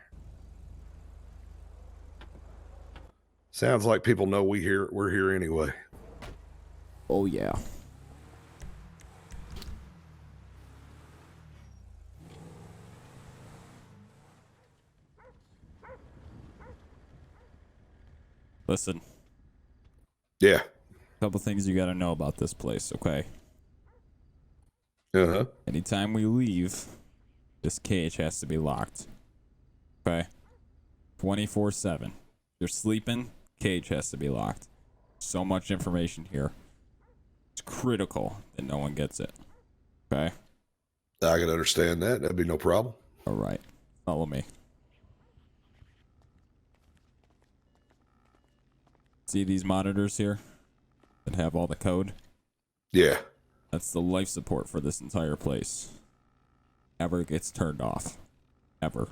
Sounds like people know we're here anyway. Oh yeah. Listen. Yeah. Couple things you gotta know about this place, okay? Uh-huh. Anytime we leave, this cage has to be locked. Okay? 24/7. You're sleeping, cage has to be locked. So much information here. It's critical that no one gets it. Okay? I can understand that. That'd be no problem. All right. Follow me. See these monitors here that have all the code? Yeah. That's the life support for this entire place. Never gets turned off. Ever.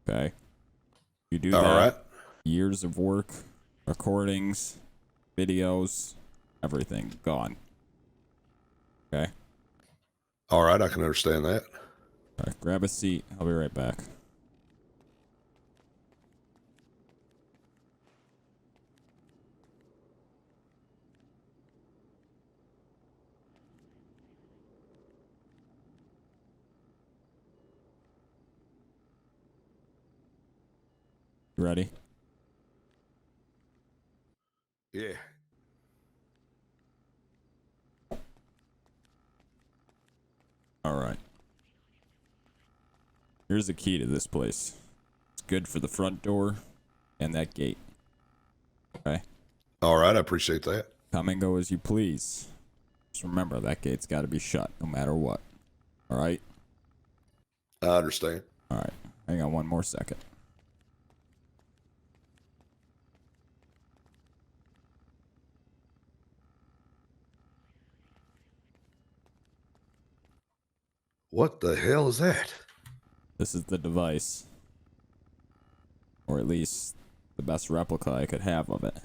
Okay? You do All that. right. Years of work, recordings, videos, everything gone. Okay? All right. I can understand that. All right, grab a seat. I'll be right back. You ready? Yeah. All right. Here's the key to this place. It's good for the front door and that gate. Okay? All right. I appreciate that. Come and go as you please. Just remember, that gate's got to be shut no matter what. All right? I understand. All right. Hang on one more second. What the hell is that? This is the device. Or at least the best replica I could have of it.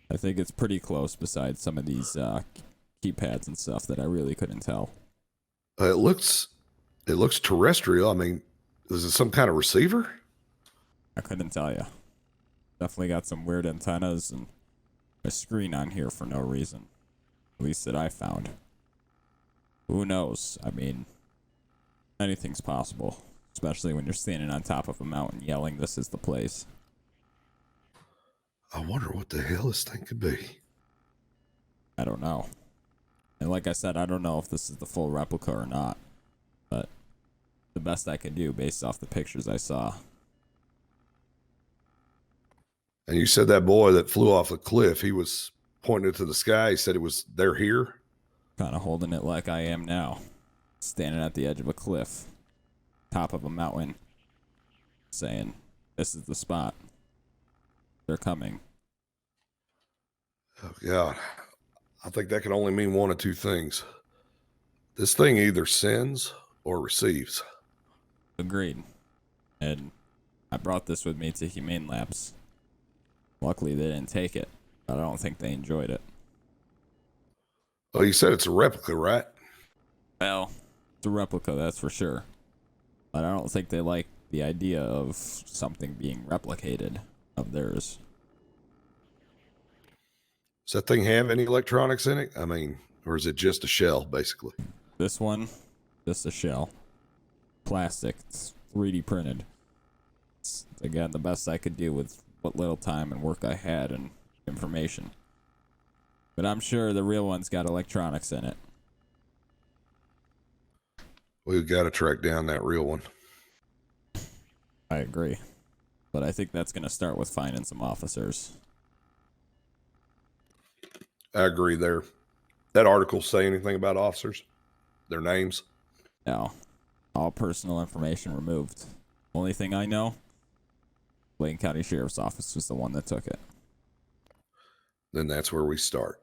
I think it's pretty close besides some of these keypads and stuff that I really couldn't tell. It looks terrestrial. I mean, is it some kind of receiver? I couldn't tell you. Definitely got some weird antennas and a screen on here for no reason. At least that I found. Who knows? I mean, anything's possible. Especially when you're standing on top of a mountain yelling, "This is the place." I wonder what the hell this thing could be. I don't know. And like I said, I don't know if this is the full replica or not. But the best I could do based off the pictures I saw. And you said that boy that flew off the cliff, he was pointing it to the sky. He said they're here. Kind of holding it like I am now. Standing at the edge of a cliff. Top of a mountain. Saying, "This is the spot. They're coming." Oh, God. I think that can only mean one of two things. This thing either sends or receives. Agreed. And I brought this with me to Humane Labs. Luckily, they didn't take it, but I don't think they enjoyed it. Well, you said it's a replica, right? Well, it's a replica, that's for sure. But I don't think they like the idea of something being replicated of theirs. Does that thing have any electronics in it? I mean, or is it just a shell, basically? This one, just a shell. Plastic. It's 3D printed. It's, again, the best I could do with what little time and work I had and information. But I'm sure the real one's got electronics in it. We've got to track down that real one. I agree. But I think that's going to start with finding some officers. I agree there. That article say anything about officers? Their names? No. All personal information removed. Only thing I know, Blaine County Sheriff's Office was the one that took it. Then that's where we start.